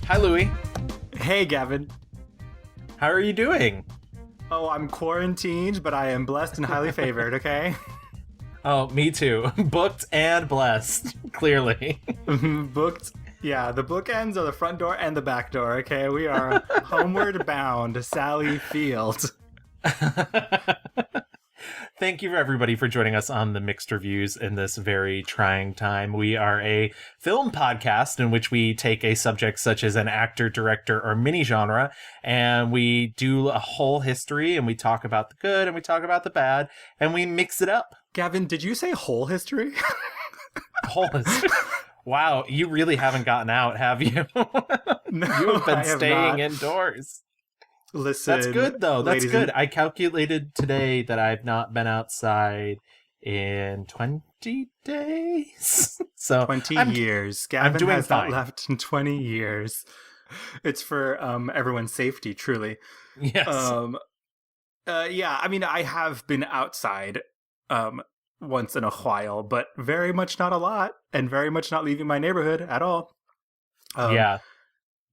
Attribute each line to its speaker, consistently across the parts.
Speaker 1: Hi, Louie.
Speaker 2: Hey, Gavin.
Speaker 1: How are you doing?
Speaker 2: Oh, I'm quarantined, but I am blessed and highly favored, okay?
Speaker 1: Oh, me too. Booked and blessed, clearly.
Speaker 2: Booked. Yeah, the bookends are the front door and the back door, okay? We are homeward bound, Sally Field.
Speaker 1: Thank you, everybody, for joining us on the Mixed Reviews in this very trying time. We are a film podcast in which we take a subject such as an actor, director, or mini genre, and we do a whole history, and we talk about the good, and we talk about the bad, and we mix it up.
Speaker 2: Gavin, did you say whole history?
Speaker 1: Whole history. Wow, you really haven't gotten out, have you?
Speaker 2: No,
Speaker 1: You have been
Speaker 2: I have
Speaker 1: staying
Speaker 2: not.
Speaker 1: Indoors.
Speaker 2: Listen,
Speaker 1: That's good, though. That's
Speaker 2: ladies
Speaker 1: good. I calculated today that I've not been outside in 20 days. So
Speaker 2: 20
Speaker 1: I'm
Speaker 2: years. Gavin
Speaker 1: doing
Speaker 2: has
Speaker 1: fine.
Speaker 2: not left in 20 years. It's for everyone's safety, truly.
Speaker 1: Yes.
Speaker 2: Yeah, I mean, I have been outside once in a while, but very much not a lot, and very much not leaving my neighborhood at all.
Speaker 1: Yeah.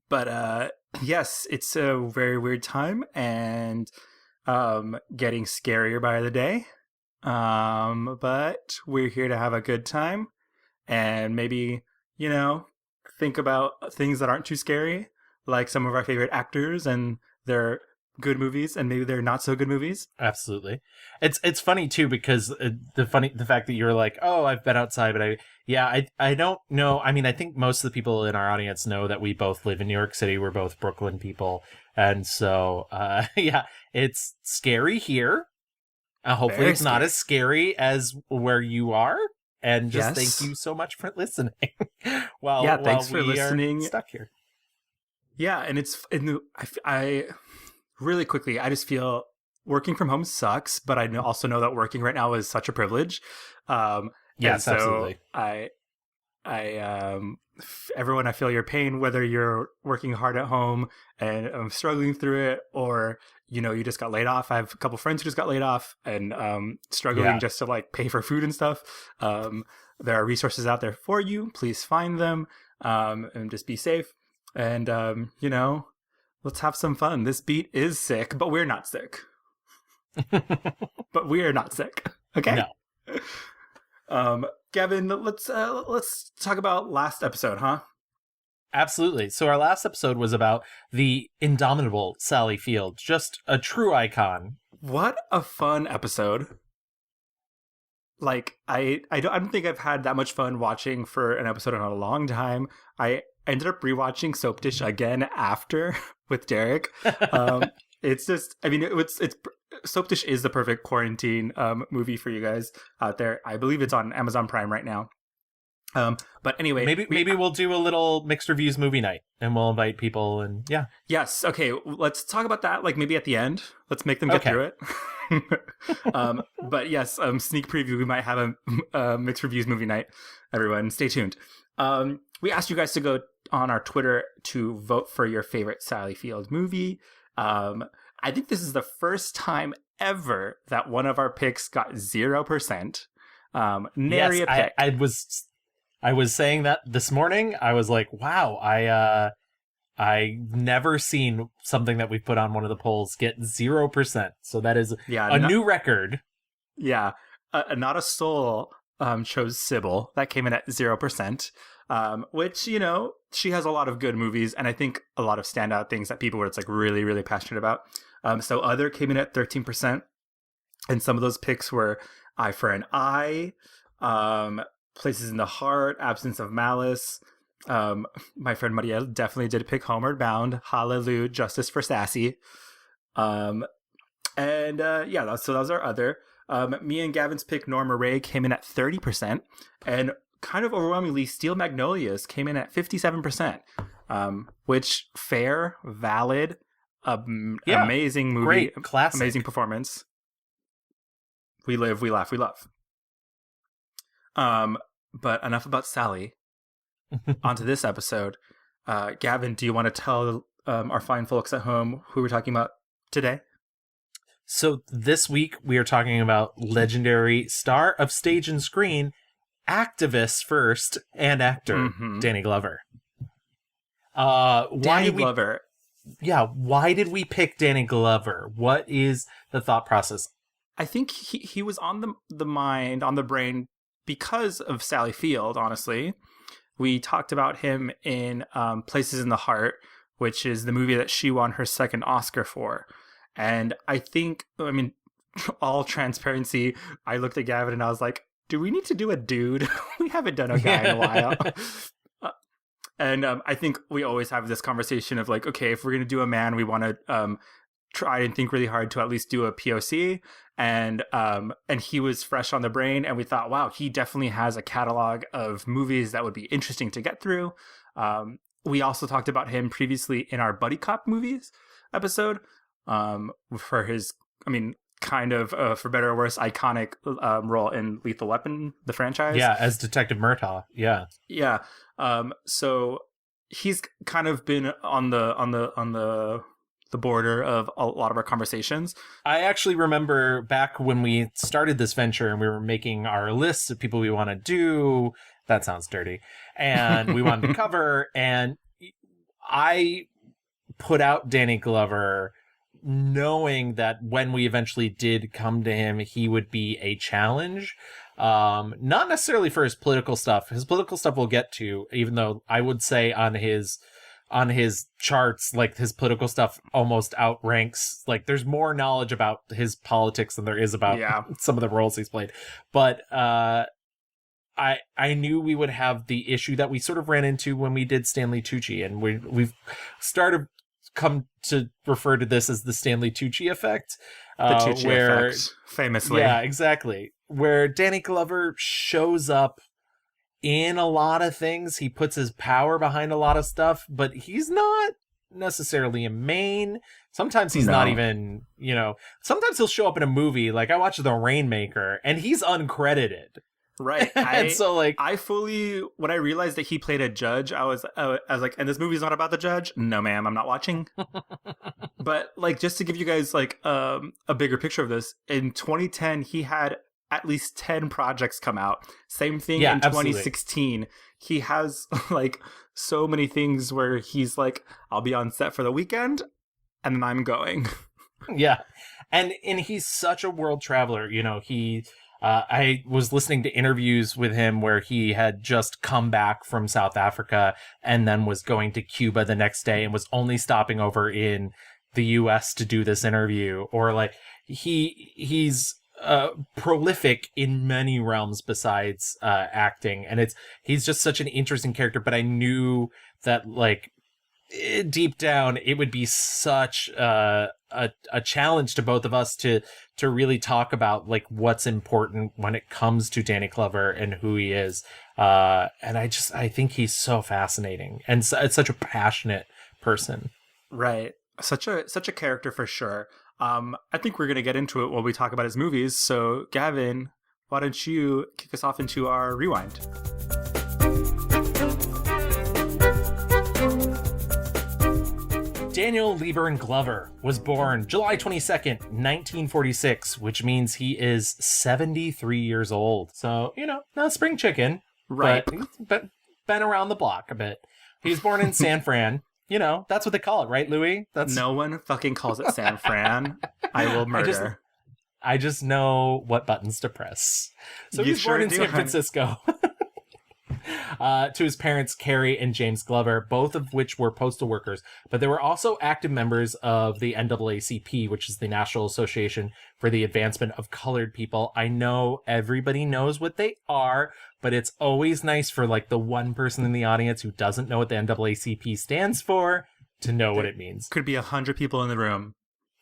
Speaker 2: But yes, it's a very weird time, and getting scarier by the day. But we're here to have a good time, and maybe, think about things that aren't too scary, like some of our favorite actors and their good movies, and maybe they're not so good movies.
Speaker 1: Absolutely. It's funny too because the fact that you're like, "Oh, I've been outside," but I don't know. I mean, I think most of the people in our audience know that we both live in New York City. We're both Brooklyn people. And so yeah, it's scary here. Hopefully
Speaker 2: Very
Speaker 1: it's not
Speaker 2: scary.
Speaker 1: as scary as where you are. And just
Speaker 2: Yes.
Speaker 1: thank you so much for listening. while
Speaker 2: Yeah, thanks
Speaker 1: while
Speaker 2: for
Speaker 1: we
Speaker 2: listening.
Speaker 1: are stuck here.
Speaker 2: Yeah, and I really quickly, I just feel working from home sucks, but I also know that working right now is such a privilege. And
Speaker 1: Yes,
Speaker 2: so
Speaker 1: absolutely.
Speaker 2: everyone, I feel your pain, whether you're working hard at home and struggling through it, or you just got laid off. I have a couple friends who just got laid off and struggling
Speaker 1: Yeah.
Speaker 2: just to like pay for food and stuff. There are resources out there for you. Please find them, and just be safe. And let's have some fun. This beat is sick, but we're not sick. But we are not sick. Okay.
Speaker 1: No.
Speaker 2: Gavin, let's talk about last episode, huh?
Speaker 1: Absolutely. So our last episode was about the indomitable Sally Field, just a true icon.
Speaker 2: What a fun episode. Like I don't think I've had that much fun watching for an episode in a long time. I ended up rewatching Soap Dish again after with Derek. It's just, I mean, it's Soap Dish is the perfect quarantine movie for you guys out there. I believe it's on Amazon Prime right now. But anyway,
Speaker 1: maybe we'll do a little Mixed Reviews movie night and we'll invite people and yeah.
Speaker 2: Yes. Okay. Let's talk about that. Like maybe at the end. Let's make them get through it. But yes, sneak preview. We might have a Mixed Reviews movie night. Everyone, stay tuned. We asked you guys to go on our Twitter to vote for your favorite Sally Field movie. I think this is the first time ever that one of our picks got 0%. Nary a pick.
Speaker 1: I was saying that this morning. I was like, wow, I never seen something that we put on one of the polls get 0%. So that is new record.
Speaker 2: Yeah. Not a soul chose Sybil. That came in at 0%. Which, she has a lot of good movies and I think a lot of standout things that people were like really, really passionate about. So Other came in at 13%. And some of those picks were Eye for an Eye, Places in the Heart, Absence of Malice. My friend Maria definitely did pick Homeward Bound, Hallelujah, Justice for Sassy. So those are Other. Me and Gavin's pick, Norma Ray, came in at 30%. And kind of overwhelmingly, Steel Magnolias came in at 57%. Which, fair, valid, amazing movie.
Speaker 1: Great, classic.
Speaker 2: Amazing performance. We live, we laugh, we love. But enough about Sally. On to this episode. Gavin, do you want to tell our fine folks at home who we're talking about today?
Speaker 1: So this week we are talking about legendary star of stage and screen, activist first, and actor Danny Glover. Why
Speaker 2: Danny
Speaker 1: did we?
Speaker 2: Glover.
Speaker 1: Yeah, why did we pick Danny Glover? What is the thought process?
Speaker 2: I think he was on the brain because of Sally Field, honestly. We talked about him in Places in the Heart, which is the movie that she won her second Oscar for. And I think, I mean, all transparency, I looked at Gavin and I was like, do we need to do a dude? We haven't done a guy in a while. And I think we always have this conversation of like, okay, if we're going to do a man, we want to try and think really hard to at least do a POC. And he was fresh on the brain. And we thought, wow, he definitely has a catalog of movies that would be interesting to get through. We also talked about him previously in our Buddy Cop movies episode for his, I mean, kind of, for better or worse, iconic role in Lethal Weapon, the franchise.
Speaker 1: Yeah, as Detective Murtaugh. Yeah.
Speaker 2: Yeah. So he's kind of been on the border of a lot of our conversations.
Speaker 1: I actually remember back when we started this venture and we were making our lists of people we want to do. That sounds dirty. And we wanted to cover. And I put out Danny Glover knowing that when we eventually did come to him, he would be a challenge. Not necessarily for his political stuff. His political stuff we'll get to, even though I would say on his charts, like his political stuff almost outranks, like there's more knowledge about his politics than there is about some of the roles he's played. But I knew we would have the issue that we sort of ran into when we did Stanley Tucci, and we've started come to refer to this as the Stanley Tucci effect.
Speaker 2: The Tucci effect, famously.
Speaker 1: Yeah, exactly. Where Danny Glover shows up in a lot of things. He puts his power behind a lot of stuff, but he's not necessarily a main. Sometimes he's not even, sometimes he'll show up in a movie. Like I watched The Rainmaker and he's uncredited.
Speaker 2: Right.
Speaker 1: And so like
Speaker 2: when I realized that he played a judge, I was like, and this movie's not about the judge? No, ma'am, I'm not watching. But like, just to give you guys like a bigger picture of this, in 2010, he had at least 10 projects come out. Same thing in 2016. Absolutely. He has like so many things where he's like, I'll be on set for the weekend and then I'm going.
Speaker 1: Yeah. And he's such a world traveler. I was listening to interviews with him where he had just come back from South Africa and then was going to Cuba the next day and was only stopping over in the US to do this interview. Or like he's prolific in many realms besides acting, and he's just such an interesting character. But I knew that like deep down it would be such a challenge to both of us to really talk about like what's important when it comes to Danny Glover and who he is. And I think he's so fascinating and it's such a passionate person.
Speaker 2: Right. Such a character for sure. I think we're going to get into it when we talk about his movies. So Gavin, why don't you kick us off into our rewind?
Speaker 1: Daniel Lieber Glover was born July 22nd, 1946, which means he is 73 years old. So, not spring chicken,
Speaker 2: right?
Speaker 1: But been around the block a bit. He was born in San Fran. That's what they call it, right, Louie?
Speaker 2: No one fucking calls it San Fran. I will murder.
Speaker 1: I just know what buttons to press. So he was born in San Francisco. To his parents, Carrie and James Glover, both of which were postal workers, but they were also active members of the NAACP, which is the National Association for the Advancement of Colored People. I know everybody knows what they are, but it's always nice for like the one person in the audience who doesn't know what the NAACP stands for to know what it means.
Speaker 2: Could be 100 people in the room.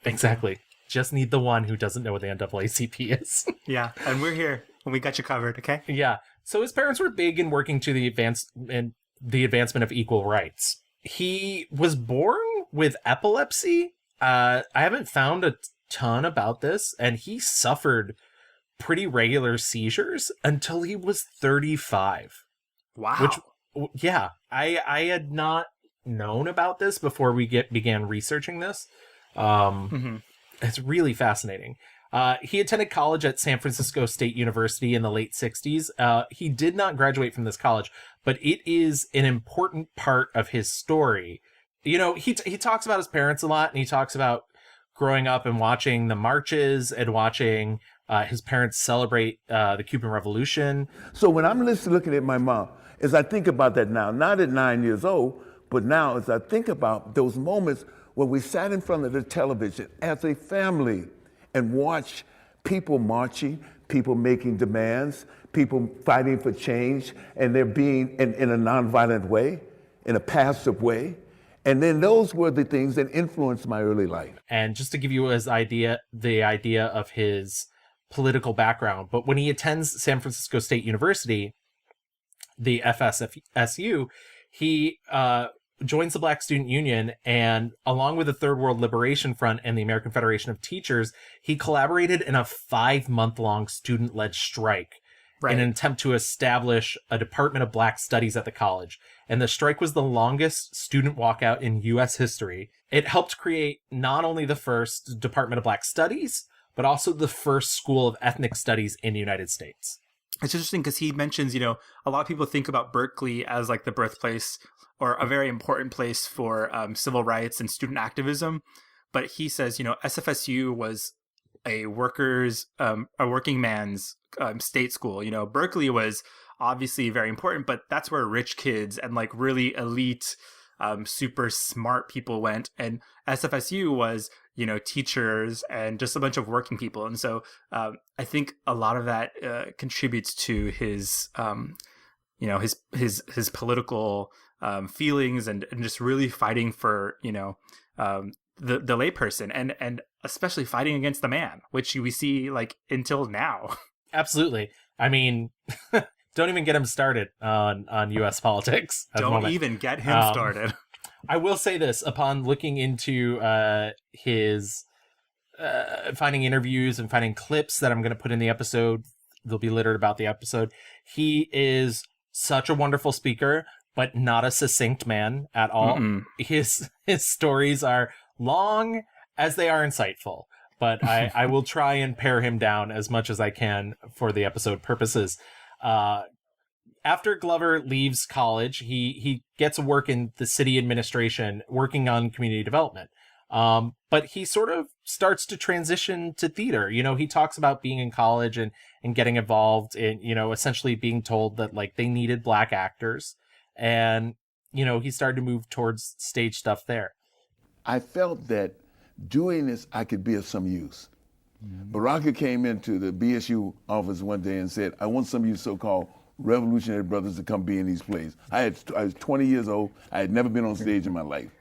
Speaker 1: Exactly. Just need the one who doesn't know what the NAACP is.
Speaker 2: Yeah, and we're here and we got you covered, okay?
Speaker 1: Yeah. So his parents were big in working to the advancement of equal rights. He was born with epilepsy. I haven't found a ton about this, and he suffered pretty regular seizures until he was 35.
Speaker 2: Wow.
Speaker 1: Which, yeah, I had not known about this before we began researching this. It's really fascinating. He attended college at San Francisco State University in the late 60s. He did not graduate from this college, but it is an important part of his story. You know, he talks about his parents a lot, and he talks about growing up and watching the marches and watching his parents celebrate the Cuban Revolution.
Speaker 3: So when I'm looking at my mom, as I think about that now, not at 9 years old, but now as I think about those moments when we sat in front of the television as a family and watched people marching, people making demands, people fighting for change, and they're being in a nonviolent way, in a passive way. And then those were the things that influenced my early life.
Speaker 1: And just to give you the idea of his political background, but when he attends San Francisco State University, the FSU, he joins the Black Student Union, and along with the Third World Liberation Front and the American Federation of Teachers, he collaborated in a 5-month-long student-led strike in an attempt to establish a Department of Black Studies at the college. And the strike was the longest student walkout in U.S. history. It helped create not only the first Department of Black Studies, but also the first school of ethnic studies in the United States.
Speaker 2: It's interesting because he mentions, a lot of people think about Berkeley as like the birthplace or a very important place for civil rights and student activism. But he says, SFSU was a working man's state school. Berkeley was obviously very important, but that's where rich kids and like really elite, super smart people went. And SFSU was, teachers and just a bunch of working people. And so I think a lot of that contributes to his, his political feelings and just really fighting for, the layperson and especially fighting against the man, which we see like until now.
Speaker 1: Absolutely. I mean, don't even get him started on U.S. politics.
Speaker 2: Don't even get him started.
Speaker 1: I will say this, upon looking into his finding interviews and finding clips that I'm going to put in the episode, they'll be littered about the episode. He is such a wonderful speaker, but not a succinct man at all. Mm-mm. His stories are long as they are insightful, but I will try and pare him down as much as I can for the episode purposes. After Glover leaves college, he gets work in the city administration, working on community development. But he sort of starts to transition to theater. He talks about being in college and getting involved in, essentially being told that like they needed Black actors. And, he started to move towards stage stuff there.
Speaker 3: I felt that doing this, I could be of some use. Mm-hmm. Baraka came into the BSU office one day and said, I want some of you so-called revolutionary brothers to come be in these plays. I was 20 years old. I had never been on stage in my life.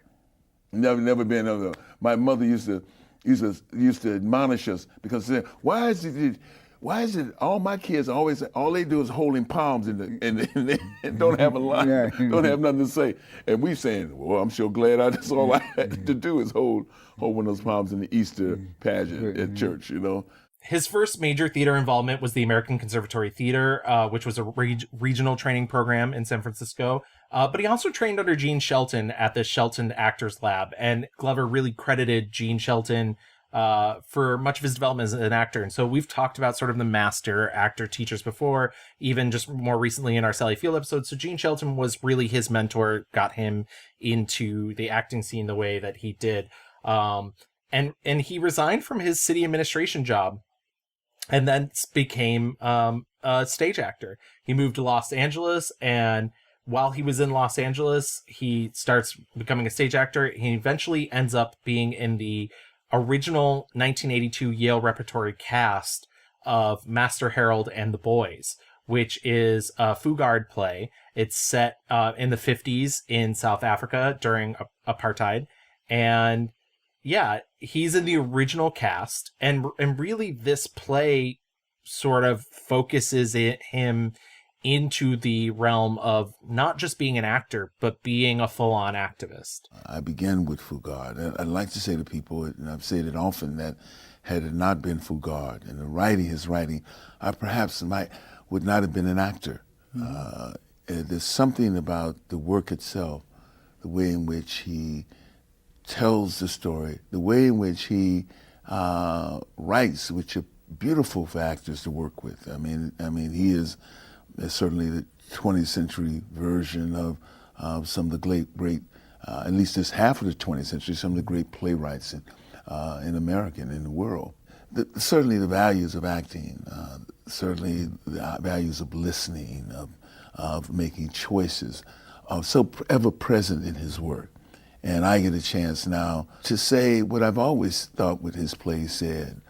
Speaker 3: Never been. My mother used to admonish us because she said, why is it all my kids all they do is holding palms and don't have a line, don't have nothing to say. And we saying, well, I'm sure glad that's all I had to do is hold one of those palms in the Easter pageant at church,
Speaker 1: His first major theater involvement was the American Conservatory Theater, which was a regional training program in San Francisco. But he also trained under Gene Shelton at the Shelton Actors Lab. And Glover really credited Gene Shelton for much of his development as an actor. And so we've talked about sort of the master actor teachers before, even just more recently in our Sally Field episode. So Gene Shelton was really his mentor, got him into the acting scene the way that he did. And he resigned from his city administration job and then became a stage actor. He moved to Los Angeles, and while he was in Los Angeles, he starts becoming a stage actor. He eventually ends up being in the original 1982 Yale Repertory cast of Master Harold and the Boys, which is a Fugard play. It's set in the 50s in South Africa during apartheid. And yeah, he's in the original cast, and really this play sort of focuses him into the realm of not just being an actor, but being a full-on activist.
Speaker 3: I began with Fugard. I'd like to say to people, and I've said it often, that had it not been Fugard and his writing, I perhaps would not have been an actor. Mm-hmm. There's something about the work itself, the way in which he tells the story, the way in which he writes, which are beautiful for actors to work with. I mean, he is certainly 20th century version of some of the great, at least this half of the 20th century, some of the great playwrights in America and in the world. Certainly the values of acting, certainly the values of listening, of making choices, are so ever present in his work. And I get a chance now to say what I've always thought what his plays said.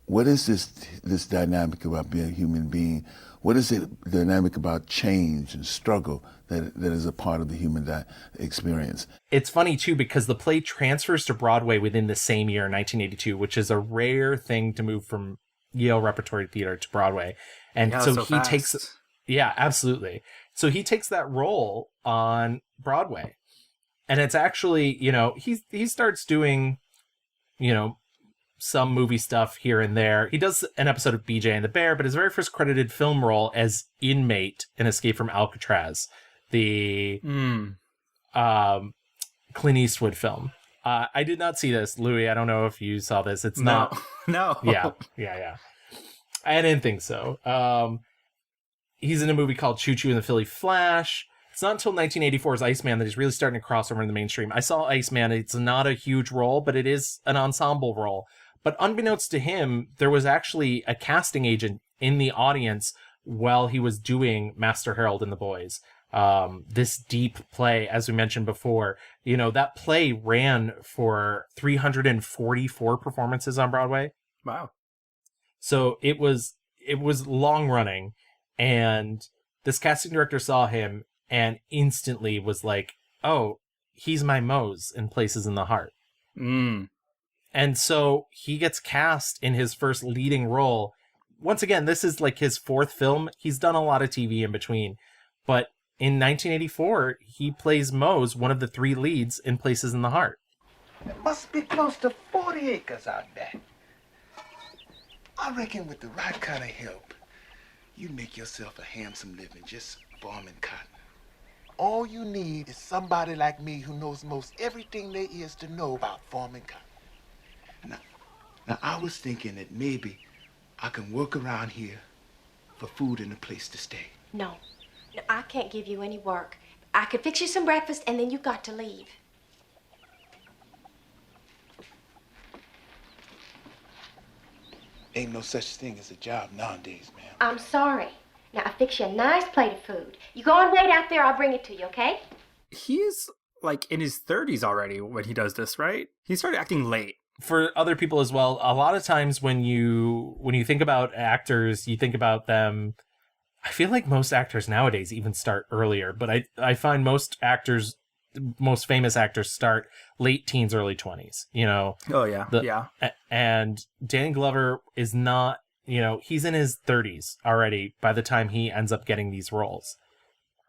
Speaker 3: What is this dynamic about being a human being? What is it dynamic about change and struggle that is a part of the human experience?
Speaker 1: It's funny, too, because the play transfers to Broadway within the same year, 1982, which is a rare thing to move from Yale Repertory Theater to Broadway. And
Speaker 2: Yeah,
Speaker 1: so
Speaker 2: so
Speaker 1: he
Speaker 2: fast.
Speaker 1: takes... Yeah, absolutely. So he takes that role on Broadway. And it's actually, he starts doing, some movie stuff here and there. He does an episode of BJ and the Bear, but his very first credited film role as inmate in Escape from Alcatraz, the Clint Eastwood film. I did not see this, Louie. I don't know if you saw this. It's not.
Speaker 2: No.
Speaker 1: Yeah. I didn't think so. He's in a movie called Choo Choo and the Philly Flash. It's not until 1984's Iceman that he's really starting to cross over in the mainstream. I saw Iceman. It's not a huge role, but it is an ensemble role. But unbeknownst to him, there was actually a casting agent in the audience while he was doing Master Harold and the Boys. This deep play, as we mentioned before, that play ran for 344 performances on Broadway.
Speaker 2: Wow.
Speaker 1: So it was long running, and this casting director saw him and instantly was like, oh, he's my Mose in Places in the Heart. And so he gets cast in his first leading role. Once again, this is like his fourth film. He's done a lot of TV in between. But in 1984, he plays Mose, one of the three leads in Places in the Heart.
Speaker 4: It must be close to 40 acres out back. I reckon with the right kind of help, you'd make yourself a handsome living just farming cotton. All you need is somebody like me who knows most everything there is to know about farming cotton. Now, I was thinking that maybe I can work around here for food and a place to stay.
Speaker 5: No, I can't give you any work. I could fix you some breakfast and then you got to leave.
Speaker 4: Ain't no such thing as a job nowadays, ma'am.
Speaker 5: I'm sorry. Now, I'll fix you a nice plate of food. You go and wait out there, I'll bring it to you, okay?
Speaker 2: He's like in his 30s already when he does this, right? He started acting late.
Speaker 1: For other people as well, a lot of times when you think about actors, you think about them. I feel like most actors nowadays even start earlier, but I find most famous actors start late teens, early 20s.
Speaker 2: Oh yeah,
Speaker 1: And Danny Glover is not. He's in his 30s already by the time he ends up getting these roles.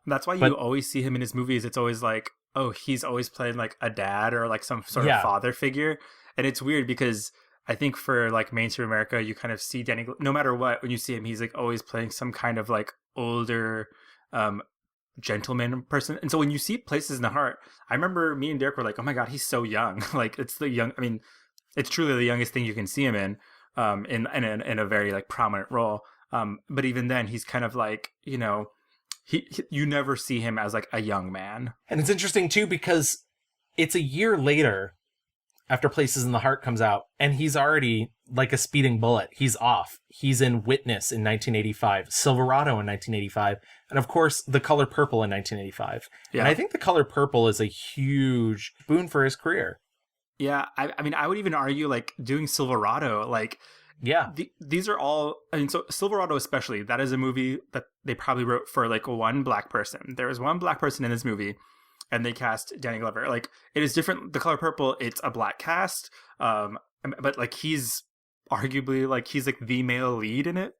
Speaker 2: That's why you always see him in his movies. It's always like, oh, he's always playing like a dad or like some sort of father figure. And it's weird because I think for like mainstream America, you kind of see Danny, no matter what, when you see him, he's like always playing some kind of like older gentleman person. And so when you see Places in the Heart, I remember me and Derek were like, oh my God, he's so young. Like it's it's truly the youngest thing you can see him in a very like prominent role. But even then he's kind of like, you never see him as like a young man. And
Speaker 1: it's interesting too, because it's a year later after Places in the Heart comes out, and he's already like a speeding bullet. He's off. He's in Witness in 1985, Silverado in 1985, and of course, The Color Purple in 1985. Yeah. And I think The Color Purple is a huge boon for his career.
Speaker 2: Yeah, I mean, I would even argue like doing Silverado, like, yeah, these are all. I mean, so Silverado especially, that is a movie that they probably wrote for like one black person. There is one black person in this movie, and they cast Danny Glover. Like, it is different. The Color Purple, it's a black cast, but like he's arguably like he's like the male lead in it.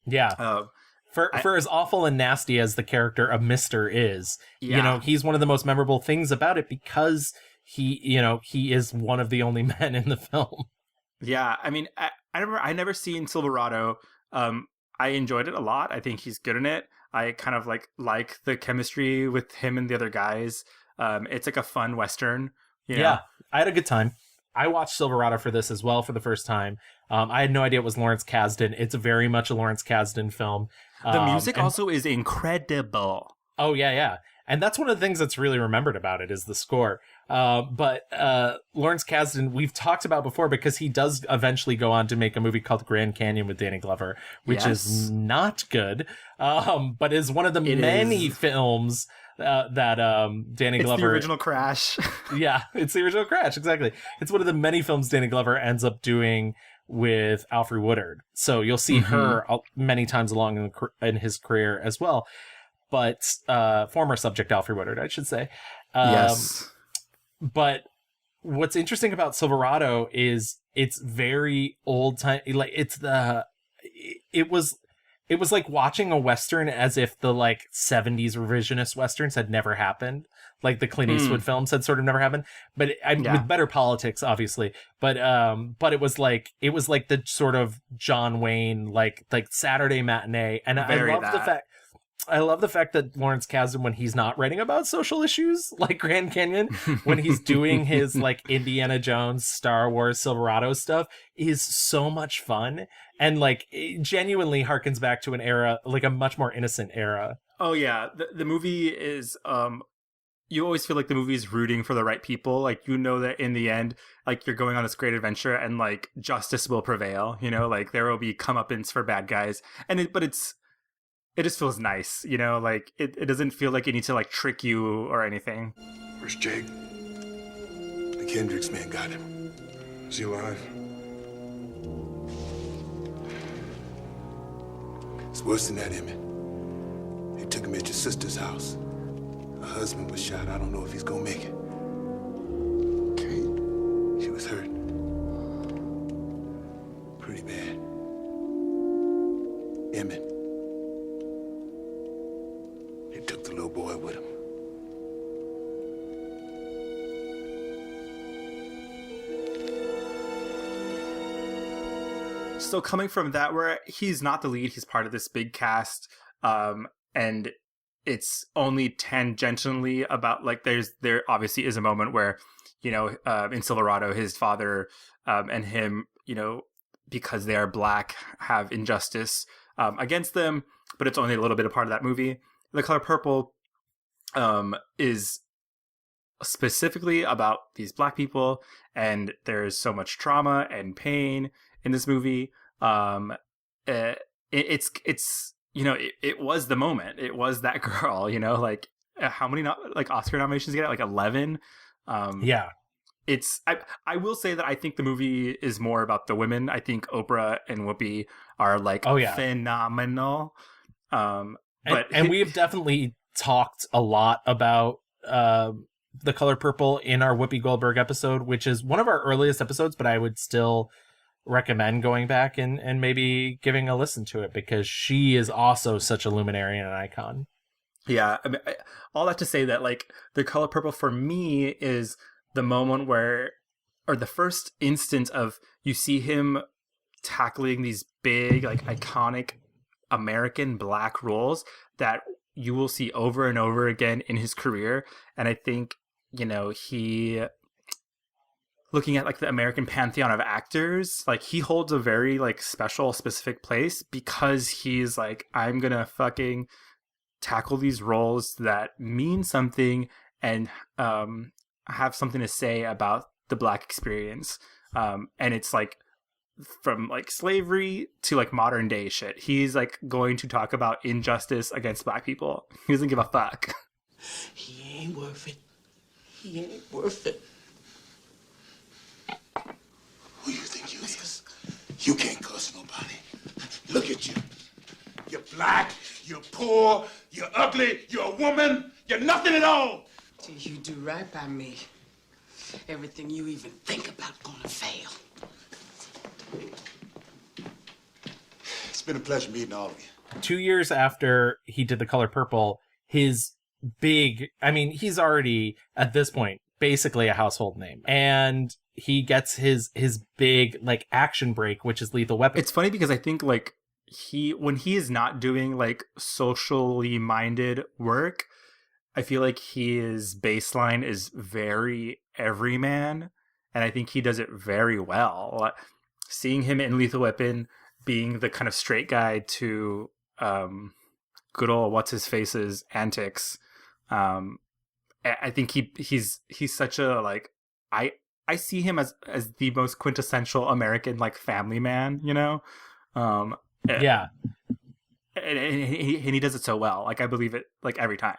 Speaker 1: Yeah. For as awful and nasty as the character of Mister is, he's one of the most memorable things about it because he is one of the only men in the film.
Speaker 2: Yeah, I mean, I never seen Silverado. I enjoyed it a lot. I think he's good in it. I kind of like the chemistry with him and the other guys. It's like a fun Western.
Speaker 1: Yeah, I had a good time. I watched Silverado for this as well for the first time. I had no idea it was Lawrence Kasdan. It's very much a Lawrence Kasdan film.
Speaker 2: The music also is incredible.
Speaker 1: Oh, yeah. And that's one of the things that's really remembered about it is the score. But Lawrence Kasdan, we've talked about before because he does eventually go on to make a movie called Grand Canyon with Danny Glover, which is not good, but is one of the many films that Danny Glover...
Speaker 2: It's the original Crash.
Speaker 1: Yeah, it's the original Crash, exactly. It's one of the many films Danny Glover ends up doing with Alfre Woodard. So you'll see her many times along in his career as well. But former subject Alfre Woodard, I should say.
Speaker 2: Yes.
Speaker 1: But what's interesting about Silverado is it's very old time. Like it was like watching a Western as if the like 70s revisionist Westerns had never happened. Like the Clint Eastwood films had sort of never happened, but with better politics, obviously. But it was like the sort of John Wayne, like Saturday matinee. And I love the fact that Lawrence Kasdan, when he's not writing about social issues like Grand Canyon, when he's doing his like Indiana Jones, Star Wars, Silverado stuff, is so much fun and like it genuinely harkens back to an era, like a much more innocent era.
Speaker 2: Oh yeah, the movie is you always feel like the movie is rooting for the right people. Like, you know that in the end, like, you're going on this great adventure and like justice will prevail. You know, like there will be comeuppance for bad guys, but it just feels nice, you know, like it doesn't feel like it needs to like trick you or anything.
Speaker 4: Where's Jake? The Kendricks man got him. Is he alive? It's worse than that, Emmett. They took him at your sister's house. Her husband was shot. I don't know if he's gonna make it. Kate? She was hurt. Pretty bad. Emmett. Took the little boy with him.
Speaker 2: So coming from that, where he's not the lead, he's part of this big cast, and it's only tangentially about like there obviously is a moment where, you know, in Silverado, his father and him, you know, because they are black, have injustice against them, but it's only a little bit of part of that movie. The Color Purple is specifically about these black people, and there's so much trauma and pain in this movie. It's you know, it was the moment. It was that girl, you know, like how many Oscar nominations you get? Like 11.
Speaker 1: Yeah.
Speaker 2: I will say that I think the movie is more about the women. I think Oprah and Whoopi are like phenomenal.
Speaker 1: And we have definitely talked a lot about The Color Purple in our Whoopi Goldberg episode, which is one of our earliest episodes, but I would still recommend going back and maybe giving a listen to it because she is also such a luminary and an icon.
Speaker 2: Yeah, I mean, all that to say that like The Color Purple for me is the moment where, or the first instance of you see him tackling these big, like iconic American black roles that you will see over and over again in his career. And I think, you know, he, looking at like the American pantheon of actors, like he holds a very like special, specific place because he's like, I'm gonna fucking tackle these roles that mean something and have something to say about the black experience. And it's like, from like slavery to like modern day shit. He's like going to talk about injustice against black people. He doesn't give a fuck.
Speaker 6: He ain't worth it. He ain't worth it.
Speaker 4: Who you think you is? You can't cuss nobody. Look at you. You're black, you're poor, you're ugly, you're a woman, you're nothing at all.
Speaker 6: Till you do right by me, everything you even think about gonna fail.
Speaker 4: It's been a pleasure meeting all of you.
Speaker 1: 2 years after he did The Color Purple, his big, I mean, he's already at this point basically a household name, and he gets his big like action break, which is Lethal Weapon.
Speaker 2: It's funny because I think like when he is not doing like socially minded work, I feel like his baseline is very everyman. and I think he does it very well. Seeing him in Lethal Weapon being the kind of straight guy to good old what's his face's antics, I think he's such a like I see him as the most quintessential American like family man, you know.
Speaker 1: Yeah.
Speaker 2: And he does it so well. Like I believe it like every time.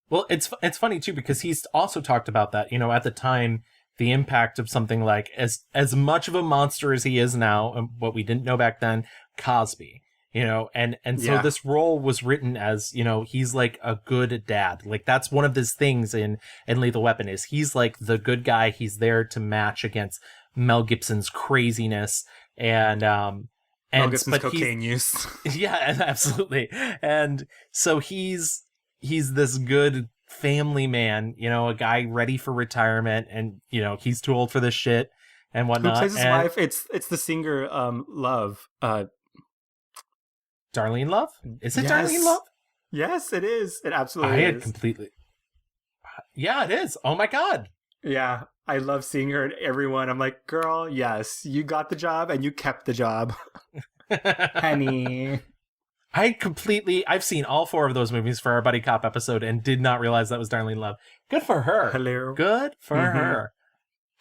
Speaker 1: Well, it's funny too because he's also talked about that, you know, at the time, the impact of something like as much of a monster as he is now, and what we didn't know back then, Cosby, you know, and so
Speaker 2: Yeah.
Speaker 1: this role was written as, you know, he's like a good dad. Like that's one of his things in Lethal Weapon is he's like the good guy. He's there to match against Mel Gibson's craziness and
Speaker 2: Mel Gibson's cocaine use.
Speaker 1: Yeah, absolutely. And so he's this good family man, you know, a guy ready for retirement, and you know he's too old for this shit and whatnot.
Speaker 2: Who plays his wife? It's the singer Love.
Speaker 1: Darlene Love? Is it
Speaker 2: Yes.
Speaker 1: Darlene Love?
Speaker 2: Yes, it is. It absolutely
Speaker 1: I had
Speaker 2: is.
Speaker 1: completely. Yeah, it is. Oh my god.
Speaker 2: Yeah, I love seeing her in everyone. I'm like, girl, yes, you got the job and you kept the job, honey.
Speaker 1: I've seen all 4 of those movies for our Buddy Cop episode and did not realize that was Darlene Love. Good for her.
Speaker 2: Hello.
Speaker 1: Good for her.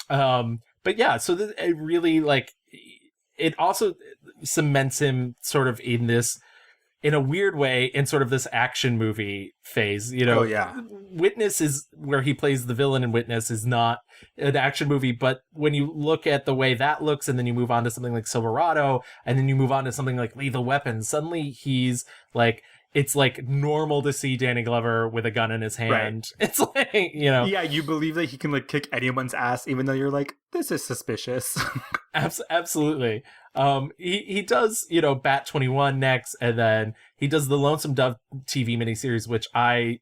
Speaker 1: But yeah, so it really like it also cements him sort of in this, in a weird way, in sort of this action movie phase. You know,
Speaker 2: Oh, yeah.
Speaker 1: Witness is where he plays the villain in Witness is not an action movie, but when you look at the way that looks and then you move on to something like Silverado and then you move on to something like Lethal Weapon, suddenly he's like, it's like normal to see Danny Glover with a gun in his hand.
Speaker 2: Right.
Speaker 1: It's like, you know.
Speaker 2: Yeah, you believe that he can like kick anyone's ass, even though you're like, this is suspicious.
Speaker 1: Absolutely. He does, you know, Bat 21 next, and then he does the Lonesome Dove TV miniseries, which I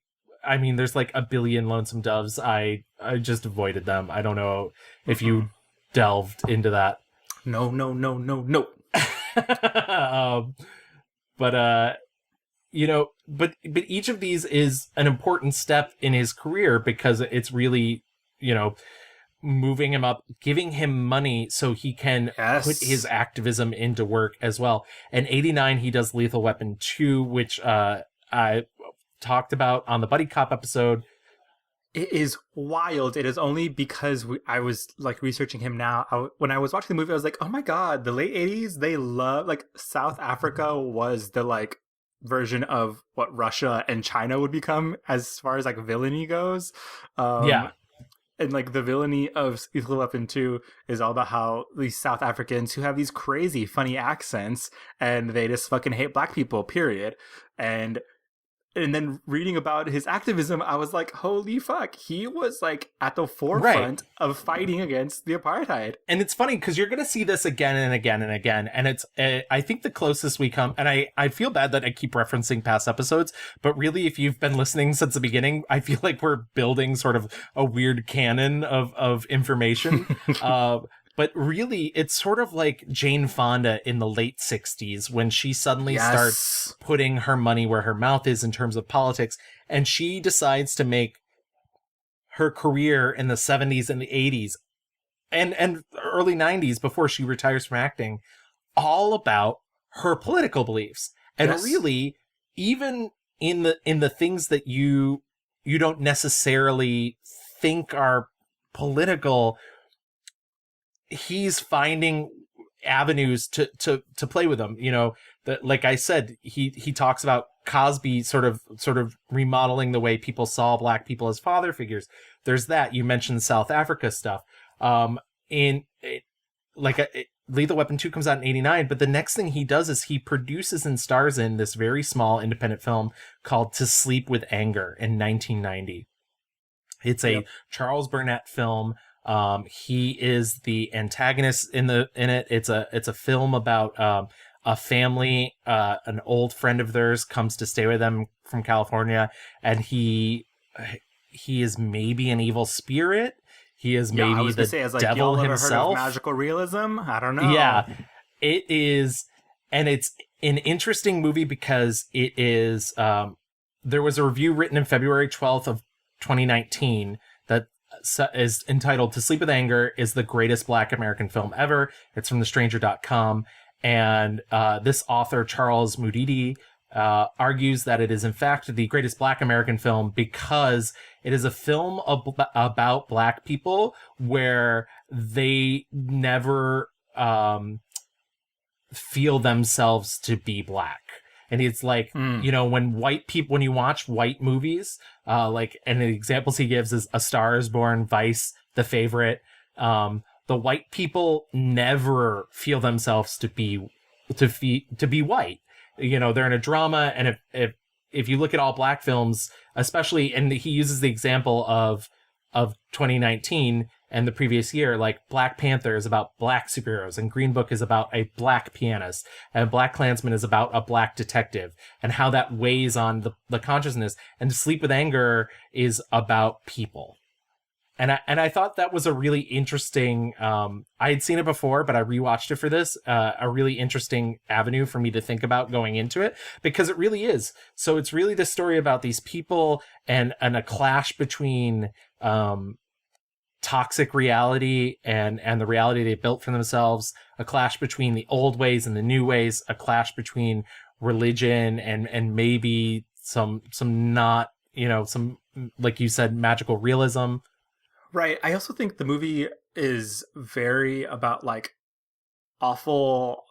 Speaker 1: mean, there's like a billion Lonesome Doves. I just avoided them. I don't know if you delved into that.
Speaker 2: No.
Speaker 1: You know, but each of these is an important step in his career because it's really, you know, moving him up, giving him money so he can
Speaker 2: Yes.
Speaker 1: put his activism into work as well. And 89, he does Lethal Weapon 2, which I talked about on the Buddy Cop episode.
Speaker 2: It is wild. It is only because I was like researching him now. When I was watching the movie, I was like, oh my God, the late 80s, they love, like South Africa was the like version of what Russia and China would become as far as like villainy goes.
Speaker 1: Yeah.
Speaker 2: And like the villainy of Lethal Weapon 2 is all about how these South Africans who have these crazy funny accents and they just fucking hate black people, period. And then reading about his activism, I was like, holy fuck, he was like at the forefront of fighting against the apartheid.
Speaker 1: And it's funny because you're going to see this again and again and again. And it's, I think the closest we come, and I feel bad that I keep referencing past episodes, but really, if you've been listening since the beginning, I feel like we're building sort of a weird canon of information. But really, it's sort of like Jane Fonda in the late 60s when she suddenly starts putting her money where her mouth is in terms of politics. And she decides to make her career in the 70s and the 80s and early 90s before she retires from acting all about her political beliefs. And really, even in the things that you don't necessarily think are political, he's finding avenues to play with them. You know, that, like I said, he talks about Cosby sort of remodeling the way people saw black people as father figures. There's that. You mentioned South Africa stuff. Lethal Weapon 2 comes out in 89, but the next thing he does is he produces and stars in this very small independent film called To Sleep with Anger in 1990. It's a Charles Burnett film. He is the antagonist in it. It's a film about a family. An old friend of theirs comes to stay with them from California, and he is maybe an evil spirit. He is maybe
Speaker 2: I was
Speaker 1: the
Speaker 2: gonna say, like,
Speaker 1: devil
Speaker 2: y'all ever
Speaker 1: himself.
Speaker 2: heard of magical realism? I don't know.
Speaker 1: Yeah, it is, and it's an interesting movie because it is. There was a review written in February 12th of 2019 that is entitled "To Sleep with Anger is the greatest Black American film ever." It's from thestranger.com. And this author, Charles Mudidi, argues that it is in fact the greatest Black American film because it is a film about Black people where they never feel themselves to be Black. And it's like, you know, when you watch white movies, and the examples he gives is A Star is Born, Vice, The Favorite, the white people never feel themselves to be white. You know, they're in a drama, and if you look at all Black films, especially, and he uses the example of 2019 and the previous year, like Black Panther is about Black superheroes, and Green Book is about a Black pianist, and Black Klansman is about a Black detective, and how that weighs on the consciousness. And To Sleep with Anger is about people. And I thought that was a really interesting, I had seen it before, but I rewatched it for this, a really interesting avenue for me to think about going into it, because it really is. So it's really the story about these people and a clash between toxic reality and the reality they built for themselves, a clash between the old ways and the new ways, a clash between religion and maybe some not, you know, some, like you said, magical realism.
Speaker 2: Right. I also think the movie is very about like awful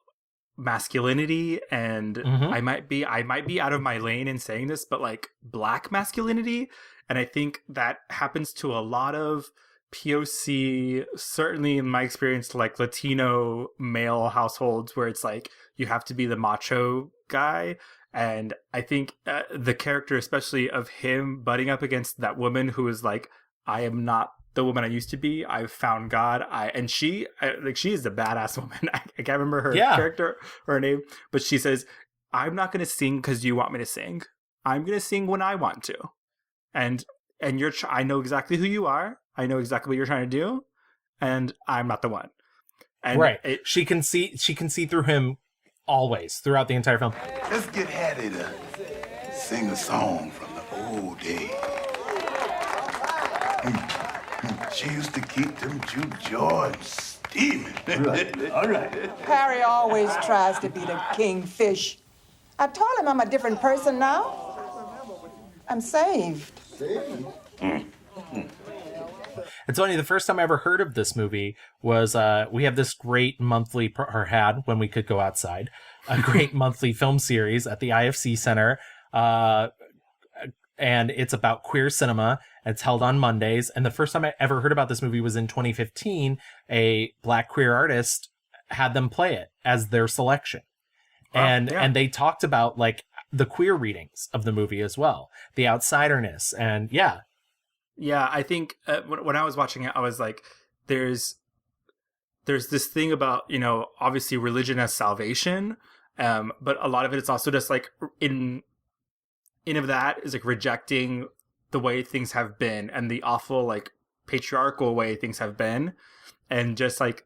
Speaker 2: masculinity, and I might be out of my lane in saying this, but like Black masculinity. And I think that happens to a lot of POC, certainly in my experience, like Latino male households, where it's like you have to be the macho guy. And I think the character, especially of him butting up against that woman who is like, I am not the woman I used to be. I've found God. She is a badass woman. I can't remember her character or her name, but she says, I'm not going to sing because you want me to sing. I'm going to sing when I want to. And I know exactly who you are. I know exactly what you're trying to do, and I'm not the one. And
Speaker 1: right. She can see through him always throughout the entire film.
Speaker 4: Let's get Hattie to sing a song from the old days. She used to keep them Juke Jordans steaming. Right. All right.
Speaker 7: Harry always tries to be the kingfish. I told him I'm a different person now. I'm saved.
Speaker 1: It's funny, the first time I ever heard of this movie was we have this great monthly, or had when we could go outside, a great monthly film series at the IFC Center. And it's about queer cinema. It's held on Mondays. And the first time I ever heard about this movie was in 2015. A Black queer artist had them play it as their selection. Wow, and they talked about like the queer readings of the movie as well, the outsiderness, and yeah,
Speaker 2: I think when I was watching it, I was like, there's this thing about, you know, obviously religion as salvation, but a lot of it is also just like in of that is like rejecting the way things have been and the awful like patriarchal way things have been, and just like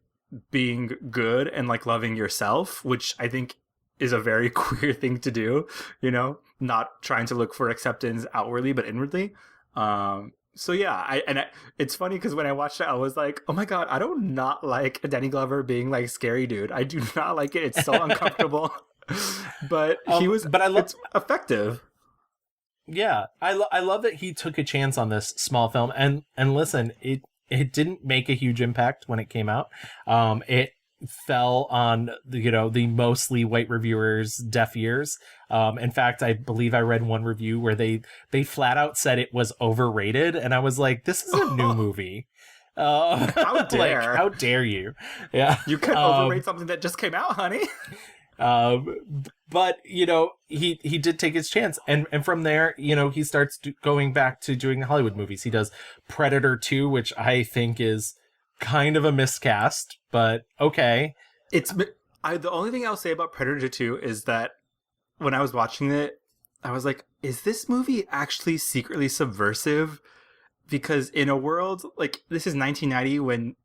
Speaker 2: being good and like loving yourself, which I think is a very queer thing to do, you know, not trying to look for acceptance outwardly, but inwardly. So yeah, it's funny because when I watched it, I was like, oh my God, I do not like Danny Glover being like scary dude. I do not like it. It's so uncomfortable, but it's effective.
Speaker 1: Yeah. I love that he took a chance on this small film, and listen, it didn't make a huge impact when it came out. It fell on the mostly white reviewers' deaf ears. In fact, I believe I read one review where they flat out said it was overrated, and I was like, this is a new movie.
Speaker 2: How dare
Speaker 1: like, how dare you? Yeah,
Speaker 2: you can overrate something that just came out, honey.
Speaker 1: But he did take his chance, and from there, he starts going back to doing Hollywood movies. He does Predator 2, which I think is kind of a miscast, but okay.
Speaker 2: The only thing I'll say about Predator 2 is that when I was watching it, I was like, is this movie actually secretly subversive? Because in a world like this is 1990 when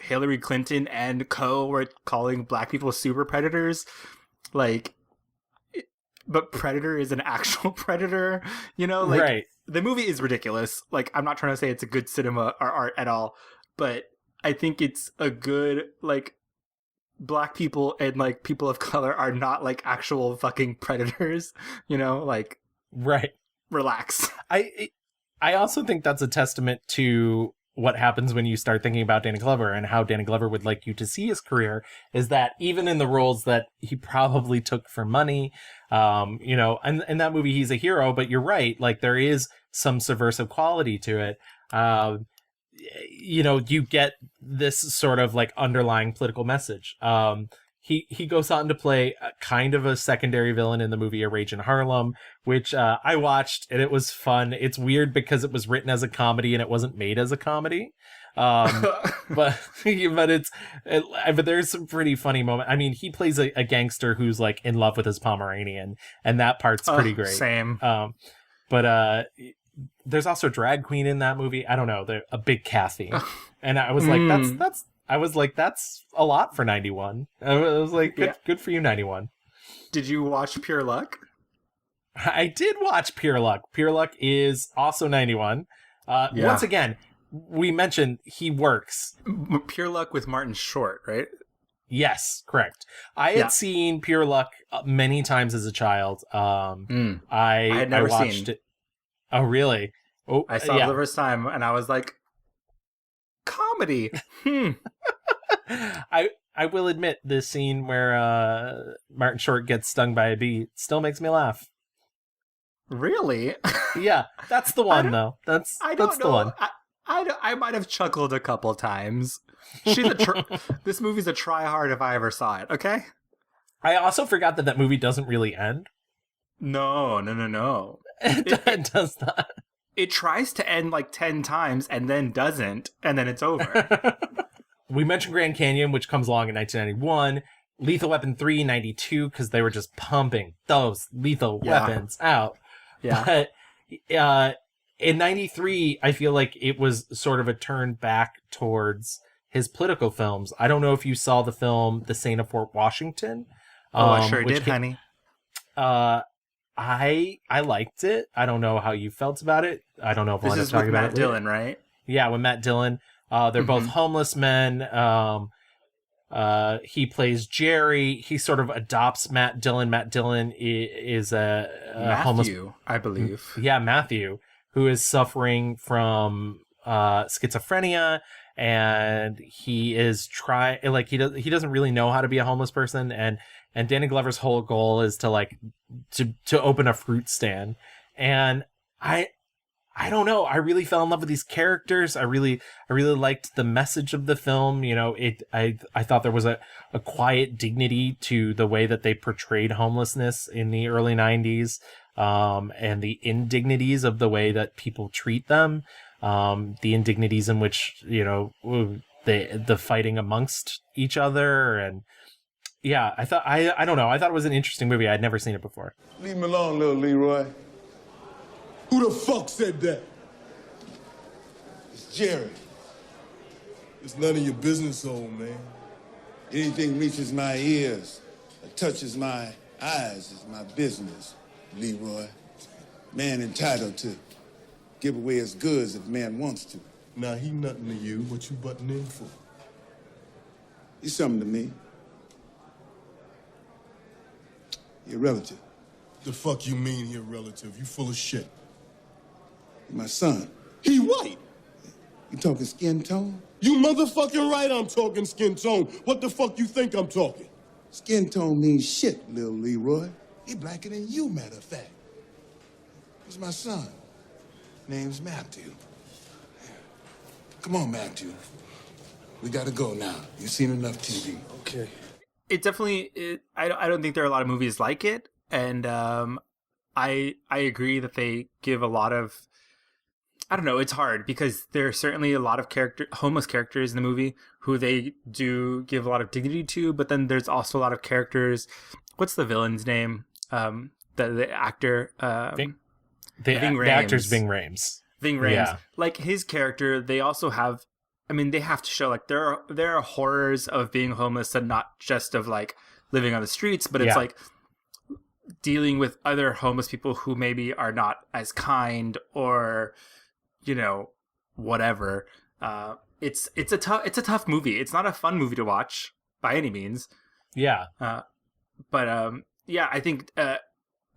Speaker 2: Hillary Clinton and co were calling black people super predators. Like, but Predator is an actual predator, you know, like
Speaker 1: Right.
Speaker 2: the movie is ridiculous. Like, I'm not trying to say it's a good cinema or art at all, but I think it's a good, like, black people and like people of color are not like actual fucking predators, you know, like,
Speaker 1: Right.
Speaker 2: relax.
Speaker 1: I also think that's a testament to what happens when you start thinking about Danny Glover and how Danny Glover would like you to see his career, is that even in the roles that he probably took for money, you know, and in that movie he's a hero, but you're right, like there is some subversive quality to it. You know, you get this sort of like underlying political message. He goes on to play kind of a secondary villain in the movie A Rage in Harlem, which I watched and it was fun. It's weird because it was written as a comedy and it wasn't made as a comedy. But there's some pretty funny moments. I mean, he plays a gangster who's like in love with his Pomeranian, and that part's pretty great.
Speaker 2: Same.
Speaker 1: But there's also a drag queen in that movie. I don't know, a big Kathy, and I was like, that's. I was like, that's a lot for 91. I was like, good for you, 91.
Speaker 2: Did you watch Pure Luck?
Speaker 1: I did watch Pure Luck. Pure Luck is also 91. Once again, we mentioned he works.
Speaker 2: Pure Luck with Martin Short, right?
Speaker 1: Yes, correct. I had seen Pure Luck many times as a child. I had never watched it. Oh, really? Oh,
Speaker 2: I saw it the first time, and I was like, comedy.
Speaker 1: I will admit, the scene where Martin Short gets stung by a bee still makes me laugh.
Speaker 2: Really?
Speaker 1: Yeah, that's the one though. That's the one.
Speaker 2: I might have chuckled a couple times. This movie's a try hard if I ever saw it. Okay.
Speaker 1: I also forgot that movie doesn't really end.
Speaker 2: No.
Speaker 1: It does not.
Speaker 2: It tries to end like 10 times and then doesn't, and then it's over.
Speaker 1: We mentioned Grand Canyon, which comes along in 1991. Lethal Weapon 3, 92, because they were just pumping those lethal weapons out.
Speaker 2: Yeah.
Speaker 1: But in 93, I feel like it was sort of a turn back towards his political films. I don't know if you saw the film The Saint of Fort Washington.
Speaker 2: I sure did, honey.
Speaker 1: I liked it. I don't know how you felt about it. I don't know if
Speaker 2: this
Speaker 1: we'll
Speaker 2: is
Speaker 1: talk
Speaker 2: with
Speaker 1: about
Speaker 2: Matt
Speaker 1: it
Speaker 2: Dillon, right?
Speaker 1: Yeah, with Matt Dillon. They're both homeless men. He plays Jerry. He sort of adopts Matt Dillon. Matt Dillon is a homeless,
Speaker 2: I believe.
Speaker 1: Yeah, Matthew, who is suffering from schizophrenia, and he is he doesn't really know how to be a homeless person, and Danny Glover's whole goal is to open a fruit stand. And I don't know. I really fell in love with these characters. I really liked the message of the film. You know, I thought there was a quiet dignity to the way that they portrayed homelessness in the early 90s, and the indignities of the way that people treat them, the indignities in which, you know, the fighting amongst each other. And yeah, I don't know. I thought it was an interesting movie. I'd never seen it before.
Speaker 3: Leave me alone, little Leroy.
Speaker 8: Who the fuck said that?
Speaker 3: It's Jerry.
Speaker 8: It's none of your business, old man.
Speaker 3: Anything reaches my ears or touches my eyes is my business, Leroy. Man entitled to give away his goods if man wants to.
Speaker 8: Now, he nothing to you. What you butting in for?
Speaker 3: He's something to me. Your relative.
Speaker 8: The fuck you mean here, relative? You full of shit.
Speaker 3: My son.
Speaker 8: He white.
Speaker 3: You talking skin tone?
Speaker 8: You motherfucking right I'm talking skin tone. What the fuck you think I'm talking?
Speaker 3: Skin tone means shit, little Leroy.
Speaker 8: He blacker than you, matter of fact.
Speaker 3: It's my son. Name's Matthew. Come on, Matthew. We gotta go now. You've seen enough TV.
Speaker 8: Okay.
Speaker 2: It definitely. I don't think there are a lot of movies like it, and I agree that they give a lot of. I don't know. It's hard because there are certainly a lot of homeless characters in the movie who they do give a lot of dignity to, but then there's also a lot of characters. What's the villain's name? The actor.
Speaker 1: The actor's Ving Rhames.
Speaker 2: Ving Rhames.
Speaker 1: Yeah.
Speaker 2: Like his character, they also have. I mean, they have to show like there are horrors of being homeless and not just of like living on the streets, but it's like dealing with other homeless people who maybe are not as kind or, you know, whatever. It's a tough movie. It's not a fun movie to watch by any means.
Speaker 1: Yeah.
Speaker 2: But yeah, I think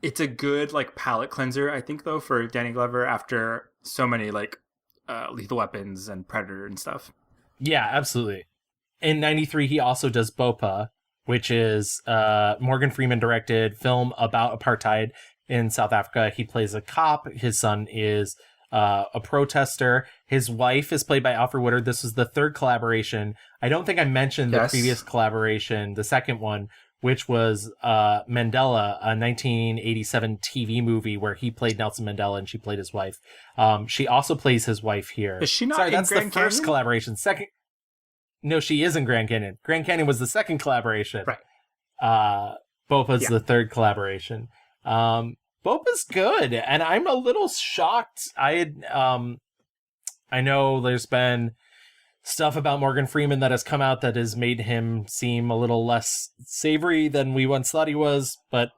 Speaker 2: it's a good like palate cleanser. I think though for Danny Glover after so many like Lethal Weapons and Predator and stuff.
Speaker 1: Yeah, absolutely. In 93, he also does Bopa, which is Morgan Freeman directed film about apartheid in South Africa. He plays a cop. His son is a protester. His wife is played by Alfred Woodard. This was the third collaboration. I don't think I mentioned the previous collaboration, the second one, which was Mandela, a 1987 TV movie where he played Nelson Mandela and she played his wife. She also plays his wife here.
Speaker 2: Is she not
Speaker 1: Sorry,
Speaker 2: in
Speaker 1: that's
Speaker 2: Grand
Speaker 1: the first
Speaker 2: Canyon?
Speaker 1: collaboration. Second. No, she is in Grand Canyon. Grand Canyon was the second collaboration.
Speaker 2: Right.
Speaker 1: Bopa's the third collaboration. Bopa's good, and I'm a little shocked. I know there's been stuff about Morgan Freeman that has come out that has made him seem a little less savory than we once thought he was, but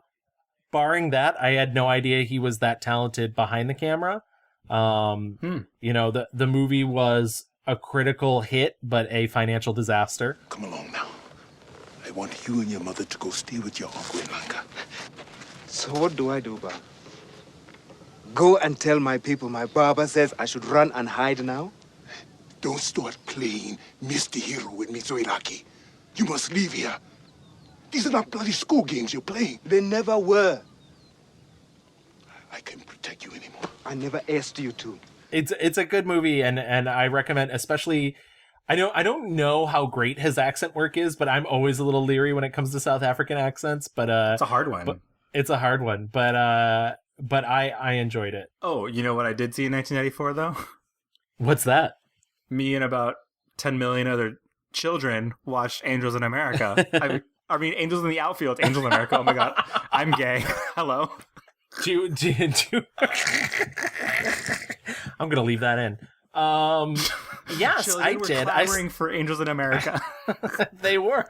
Speaker 1: barring that, I had no idea he was that talented behind the camera. You know, the movie was a critical hit, but a financial disaster.
Speaker 4: Come along now. I want you and your mother to go stay with your uncle in Lanka.
Speaker 9: So what do I do, Bob? Go and tell my people my barber says I should run and hide now?
Speaker 4: Don't start playing Mr. Hero with me, Zoiraki. You must leave here. These are not bloody school games you're playing.
Speaker 9: They never were.
Speaker 4: I can't protect you anymore.
Speaker 9: I never asked you to.
Speaker 1: It's a good movie, and I recommend, especially. I don't know how great his accent work is, but I'm always a little leery when it comes to South African accents. But
Speaker 2: it's a hard one.
Speaker 1: It's a hard one, but I enjoyed it.
Speaker 2: Oh, you know what I did see in 1994 though?
Speaker 1: What's that?
Speaker 2: Me and about 10 million other children watched Angels in America. I mean, Angels in the Outfield, Angels in America. Oh my god, I'm gay. Hello.
Speaker 1: Do I'm gonna leave that in. Yes,
Speaker 2: Children
Speaker 1: I
Speaker 2: were
Speaker 1: did.
Speaker 2: clamoring for Angels in America.
Speaker 1: They were.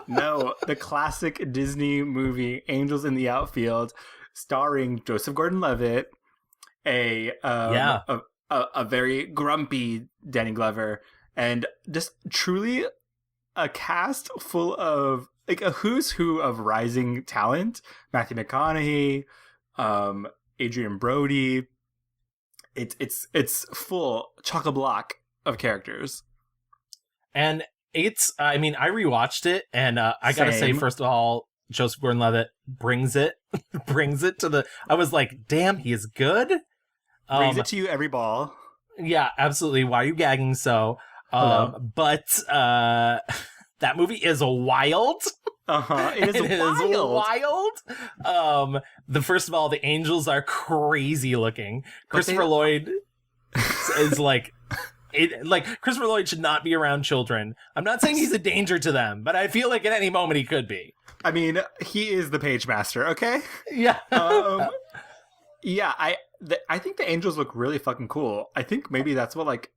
Speaker 2: No, the classic Disney movie Angels in the Outfield, starring Joseph Gordon-Levitt, a very grumpy Danny Glover, and just truly a cast full of like a who's who of rising talent. Matthew McConaughey, Adrian Brody. It's full chock-a-block of characters.
Speaker 1: And I rewatched it, and I gotta say, first of all, Joseph Gordon-Levitt brings it to the. I was like, damn, he is good.
Speaker 2: Brings it to you every ball.
Speaker 1: Yeah, absolutely. Why are you gagging so? But that movie is wild.
Speaker 2: It is
Speaker 1: wild. First of all, the angels are crazy looking. Christopher Lloyd is like. Christopher Lloyd should not be around children. I'm not saying he's a danger to them, but I feel like at any moment he could be.
Speaker 2: I mean, he is the page master, okay?
Speaker 1: Yeah.
Speaker 2: Yeah, I think the angels look really fucking cool. I think maybe that's what, like,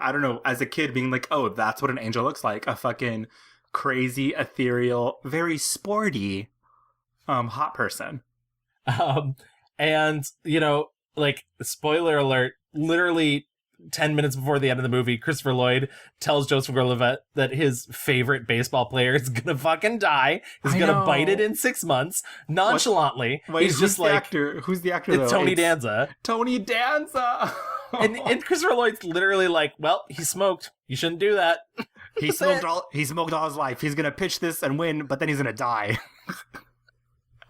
Speaker 2: I don't know, as a kid being like, oh, that's what an angel looks like. A fucking crazy, ethereal, very sporty, hot person.
Speaker 1: And, you know, like, spoiler alert, literally 10 minutes before the end of the movie, Christopher Lloyd tells Joseph Gordon-Levitt that his favorite baseball player is gonna fucking die. He's gonna bite it in 6 months, nonchalantly.
Speaker 2: Wait,
Speaker 1: he's just like,
Speaker 2: who's the actor?
Speaker 1: It's Tony Danza.
Speaker 2: Tony Danza.
Speaker 1: and Christopher Lloyd's literally like, well, he smoked. You shouldn't do that.
Speaker 2: He smoked all his life. He's gonna pitch this and win, but then he's gonna die.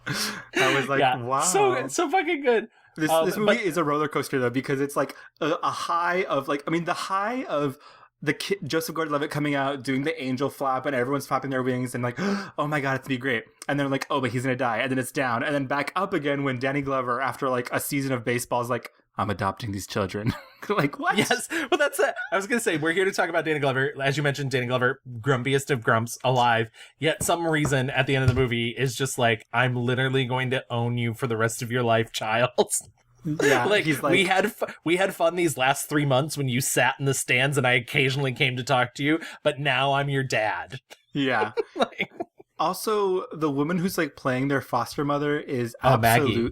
Speaker 2: I was like, wow,
Speaker 1: so fucking good.
Speaker 2: This movie is a roller coaster though, because it's like a high of like, I mean, the high of the Joseph Gordon-Levitt coming out doing the angel flap and everyone's flapping their wings and like, oh my god, it's gonna be great. And then like, oh, but he's gonna die, and then it's down, and then back up again when Danny Glover, after like a season of baseball, is like, I'm adopting these children. Like, what?
Speaker 1: Yes, well, that's it. I was gonna say, we're here to talk about Danny Glover. As you mentioned, Danny Glover, grumpiest of grumps alive. Yet some reason at the end of the movie is just like, I'm literally going to own you for the rest of your life, child.
Speaker 2: Yeah,
Speaker 1: like,
Speaker 2: he's like,
Speaker 1: we had fun these last 3 months when you sat in the stands and I occasionally came to talk to you, but now I'm your dad.
Speaker 2: Yeah.
Speaker 1: Like,
Speaker 2: Also, the woman who's like playing their foster mother is
Speaker 1: Maggie.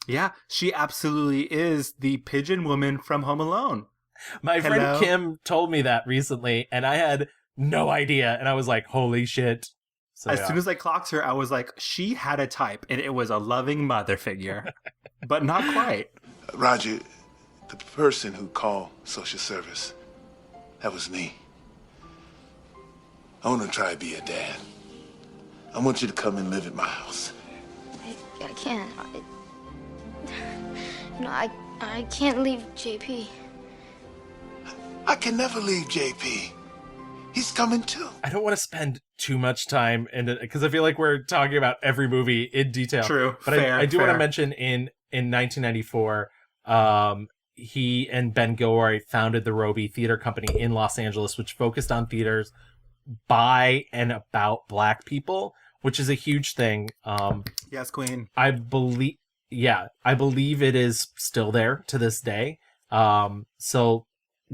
Speaker 2: Yeah, she absolutely is the pigeon woman from Home Alone.
Speaker 1: My friend Kim told me that recently, and I had no idea, and I was like, holy shit. So,
Speaker 2: as soon as I clocked her, I was like, she had a type, and it was a loving mother figure. But not quite.
Speaker 4: Roger, the person who called social service, that was me. I want to try to be a dad. I want you to come and live at my house.
Speaker 10: I can't. I can't leave JP.
Speaker 4: I can never leave JP. He's coming too.
Speaker 1: I don't want to spend too much time in it because I feel like we're talking about every movie in detail.
Speaker 2: True,
Speaker 1: but I do want to mention in 1994, he and Ben Gilroy founded the Roby Theater Company in Los Angeles, which focused on theaters by and about Black people, which is a huge thing.
Speaker 2: Yes, Queen.
Speaker 1: I believe it is still there to this day. So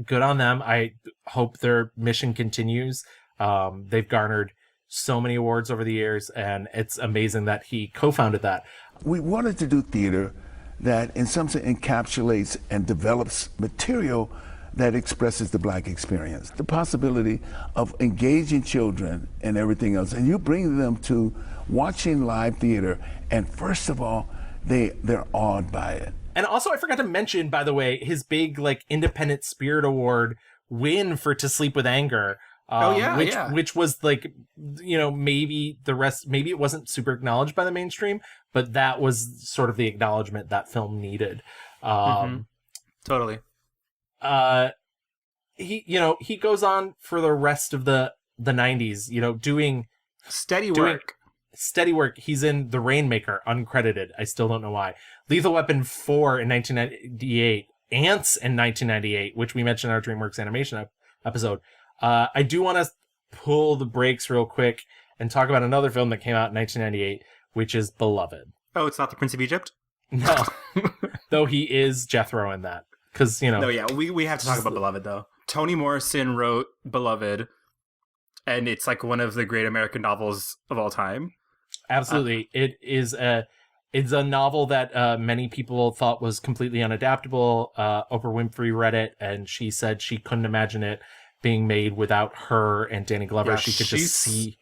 Speaker 1: good on them. I hope their mission continues. They've garnered so many awards over the years, and it's amazing that he co-founded that.
Speaker 3: We wanted to do theater that in some sense encapsulates and develops material that expresses the Black experience. The possibility of engaging children and everything else, and you bring them to watching live theater, and first of all, they're awed by it.
Speaker 1: And also, I forgot to mention, by the way, his big Independent Spirit Award win for To Sleep with Anger. Which was maybe it wasn't super acknowledged by the mainstream, but that was sort of the acknowledgement that film needed.
Speaker 2: Totally.
Speaker 1: He goes on for the rest of the 90s, doing
Speaker 2: steady work.
Speaker 1: He's in The Rainmaker, uncredited. I still don't know why. Lethal Weapon 4 in 1998. Ants in 1998, which we mentioned in our DreamWorks animation episode. I do want to pull the brakes real quick and talk about another film that came out in 1998, which is Beloved.
Speaker 2: Oh, it's not The Prince of Egypt?
Speaker 1: No. Though he is Jethro in that. Because,
Speaker 2: No, yeah, we have to talk about Beloved, though. Toni Morrison wrote Beloved, and it's one of the great American novels of all time.
Speaker 1: Absolutely. It's a novel that many people thought was completely unadaptable. Oprah Winfrey read it, and she said she couldn't imagine it being made without her and Danny Glover.
Speaker 2: Yeah,
Speaker 1: she could just see.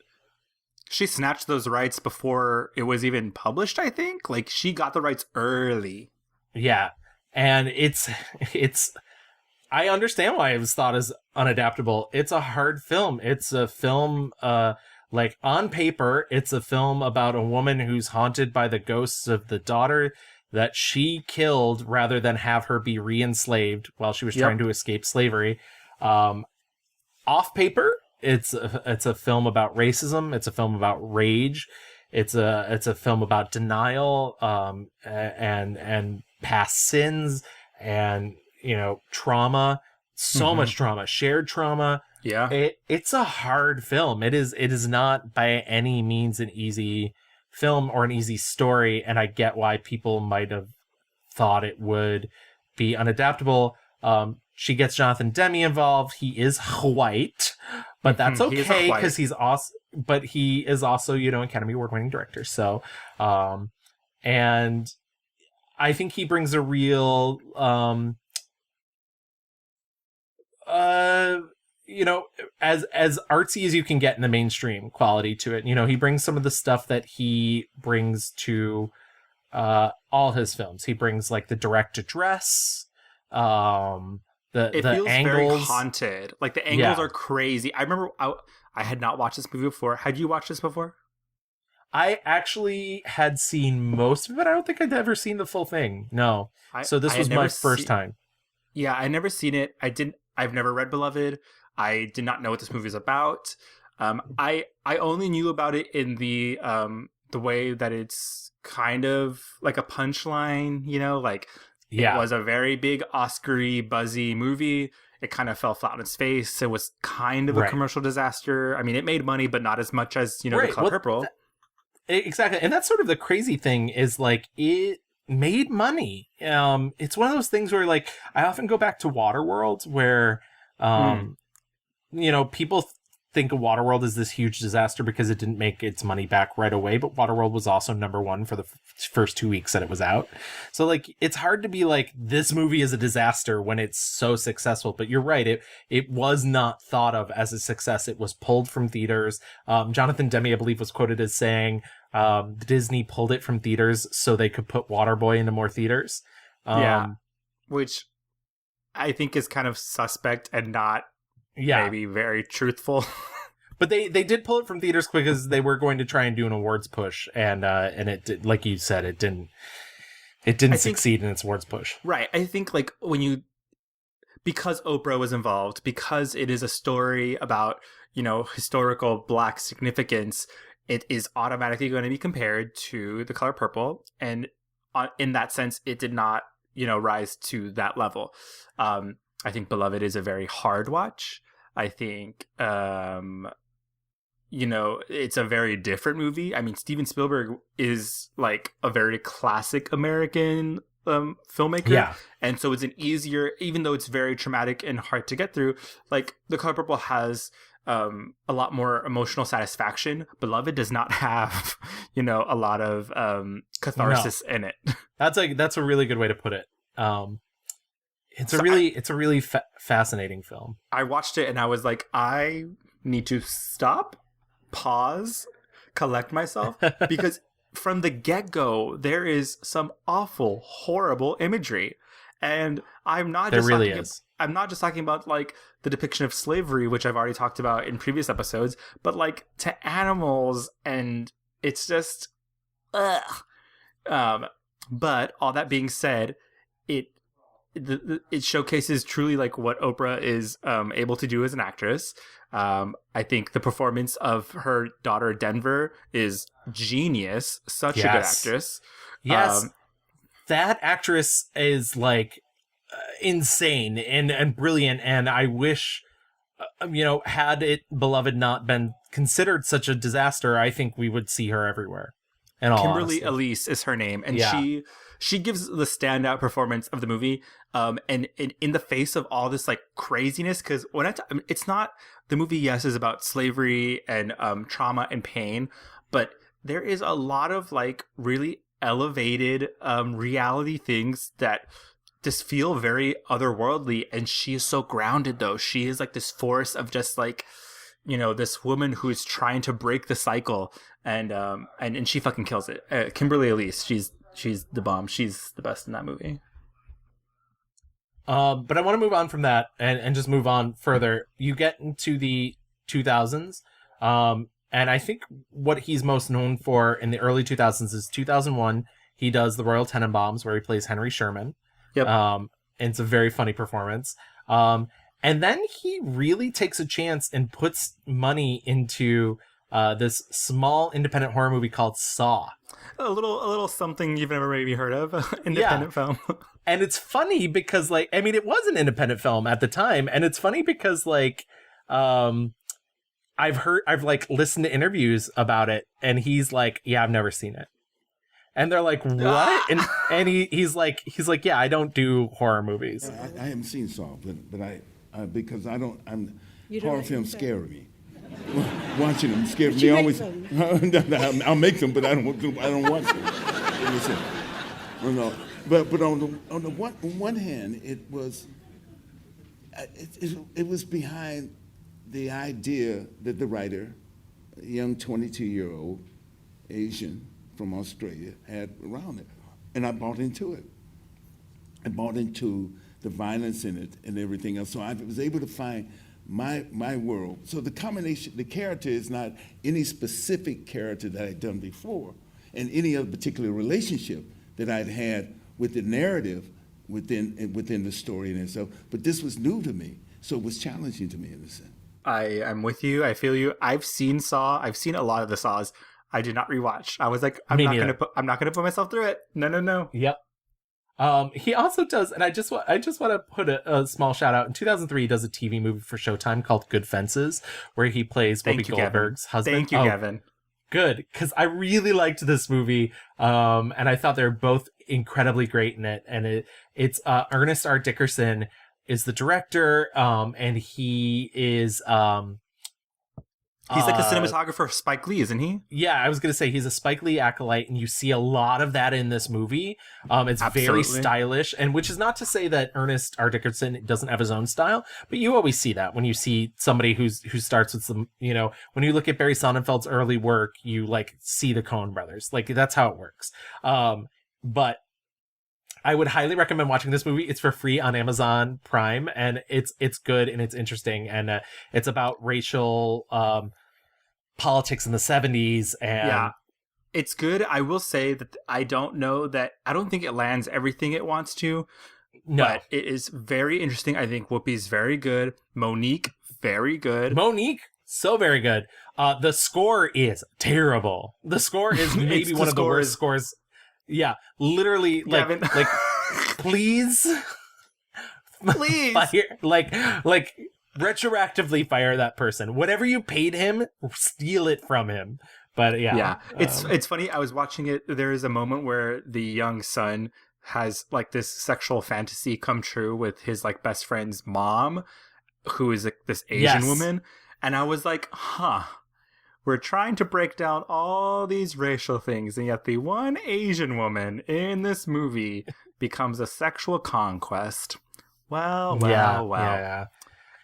Speaker 2: She snatched those rights before it was even published, I think. She got the rights early.
Speaker 1: Yeah. And it's I understand why it was thought as unadaptable. It's a hard film. It's a film, on paper, it's a film about a woman who's haunted by the ghosts of the daughter that she killed rather than have her be re-enslaved while she was trying to escape slavery. Off paper, it's a film about racism. It's a film about rage. It's a film about denial, and past sins, and trauma. So much trauma, shared trauma.
Speaker 2: Yeah,
Speaker 1: it's a hard film. It is not by any means an easy film or an easy story, and I get why people might have thought it would be unadaptable. She gets Jonathan Demme involved. He is white, but that's okay because he's awesome. But he is also, Academy Award-winning director. So, and I think he brings a real, as artsy as you can get in the mainstream quality to it. He brings some of the stuff that he brings to all his films. He brings the direct address,
Speaker 2: it
Speaker 1: the
Speaker 2: feels
Speaker 1: angles.
Speaker 2: Very haunted. The angles are crazy. I remember I had not watched this movie before. Had you watched this before?
Speaker 1: I actually had seen most of it. I don't think I'd ever seen the full thing. No. So this was my first time.
Speaker 2: Yeah, I never seen it. I've never read Beloved. I did not know what this movie is about. I only knew about it in the way that it's kind of like a punchline, It was a very big Oscar-y, buzzy movie. It kind of fell flat on its face. It was kind of a commercial disaster. I mean, it made money, but not as much as, The Color Purple.
Speaker 1: Exactly. And that's sort of the crazy thing is it made money. It's one of those things where I often go back to Waterworld where, people think of Waterworld as this huge disaster because it didn't make its money back right away, but Waterworld was also number one for the first 2 weeks that it was out. So like, it's hard to be like, this movie is a disaster when it's so successful, but you're right. It was not thought of as a success. It was pulled from theaters. Jonathan Demme, I believe, was quoted as saying, Disney pulled it from theaters so they could put Waterboy into more theaters.
Speaker 2: Which I think is kind of suspect and not maybe very truthful.
Speaker 1: But they did pull it from theaters quick because they were going to try and do an awards push, and it did, like you said, it didn't succeed in its awards push.
Speaker 2: Right. I think like because Oprah was involved, because it is a story about, historical Black significance, it is automatically going to be compared to The Color Purple, and in that sense, it did not, rise to that level. I think Beloved is a very hard watch. I think, it's a very different movie. I mean, Steven Spielberg is like a very classic American filmmaker.
Speaker 1: Yeah.
Speaker 2: And so it's an easier, even though it's very traumatic and hard to get through, like The Color Purple has a lot more emotional satisfaction. Beloved does not have, a lot of catharsis in it.
Speaker 1: That's a really good way to put it. It's a really fascinating film.
Speaker 2: I watched it and I was like, I need to stop, pause, collect myself, because from the get-go, there is some awful, horrible imagery. And I'm not just talking about like the depiction of slavery, which I've already talked about in previous episodes, but like to animals, and it's just ugh. But all that being said, it showcases truly like what Oprah is able to do as an actress. I think the performance of her daughter Denver is genius. Such a good actress.
Speaker 1: Yes, that actress is like insane and brilliant. And I wish, had it Beloved not been considered such a disaster, I think we would see her everywhere.
Speaker 2: Kimberly Elise is her name, and she gives the standout performance of the movie. And in the face of all this like craziness, because it's not the movie. Yes, is about slavery and trauma and pain, but there is a lot of like really elevated reality things that just feel very otherworldly. And she is so grounded, though. She is like this force of just like, this woman who is trying to break the cycle, and she fucking kills it. Kimberly Elise, she's the bomb. She's the best in that movie.
Speaker 1: But I want to move on from that and just move on further. You get into the 2000s, and I think what he's most known for in the early 2000s is 2001. He does the Royal Tenenbaums, where he plays Henry Sherman.
Speaker 2: Yep.
Speaker 1: And it's a very funny performance. And then he really takes a chance and puts money into this small independent horror movie called Saw.
Speaker 2: A little something you've never maybe heard of. Independent film.
Speaker 1: And it's funny because it was an independent film at the time. And it's funny because I've listened to interviews about it, and he's like, yeah, I've never seen it. And they're like, what? and he's like, yeah, I don't do horror movies.
Speaker 3: I haven't seen Saw, but I because I don't, horror films scare me. Watching them scare me. They always, I'll make them, but I don't watch them. But on the one hand, it was behind the idea that the writer, a young 22-year-old Asian from Australia, had around it, and I bought into it. I bought into the violence in it and everything else. So I was able to find my world. So the combination, the character is not any specific character that I'd done before, and any other particular relationship that I'd had with the narrative within the story in itself. But this was new to me, so it was challenging to me in a sense.
Speaker 2: I'm with you. I feel you. I've seen Saw. I've seen a lot of the Saws. I did not rewatch. I was like, I'm not gonna put myself through it. No.
Speaker 1: Yep. He also does, and I just want to put a small shout out. In 2003, he does a TV movie for Showtime called Good Fences, where he plays Whoopi Goldberg's husband.
Speaker 2: Thank you, Gavin.
Speaker 1: Good, because I really liked this movie, and I thought they were both incredibly great in it. And it's Ernest R. Dickerson is the director, and he is
Speaker 2: He's like the cinematographer of Spike Lee, isn't he?
Speaker 1: Yeah, I was going to say he's a Spike Lee acolyte, and you see a lot of that in this movie. It's very stylish, and which is not to say that Ernest R. Dickerson doesn't have his own style, but you always see that when you see somebody who starts with some, you know, when you look at Barry Sonnenfeld's early work, you like see the Coen brothers. Like that's how it works. But I would highly recommend watching this movie. It's for free on Amazon Prime, and it's good and it's interesting, and it's about racial politics in the 70s. And
Speaker 2: yeah, it's good. I will say that I don't think it lands everything it wants to. No, but it is very interesting. I think Whoopi's very good. Monique, very good.
Speaker 1: Monique, so very good. The score is terrible. The score is maybe one of the worst scores. Yeah, literally,
Speaker 2: Gavin.
Speaker 1: like please, fire, like retroactively fire that person. Whatever you paid him, steal it from him. But yeah,
Speaker 2: it's funny. I was watching it. There is a moment where the young son has like this sexual fantasy come true with his like best friend's mom, who is like this Asian woman, and I was like, huh. We're trying to break down all these racial things, and yet the one Asian woman in this movie becomes a sexual conquest. Well.
Speaker 1: Yeah.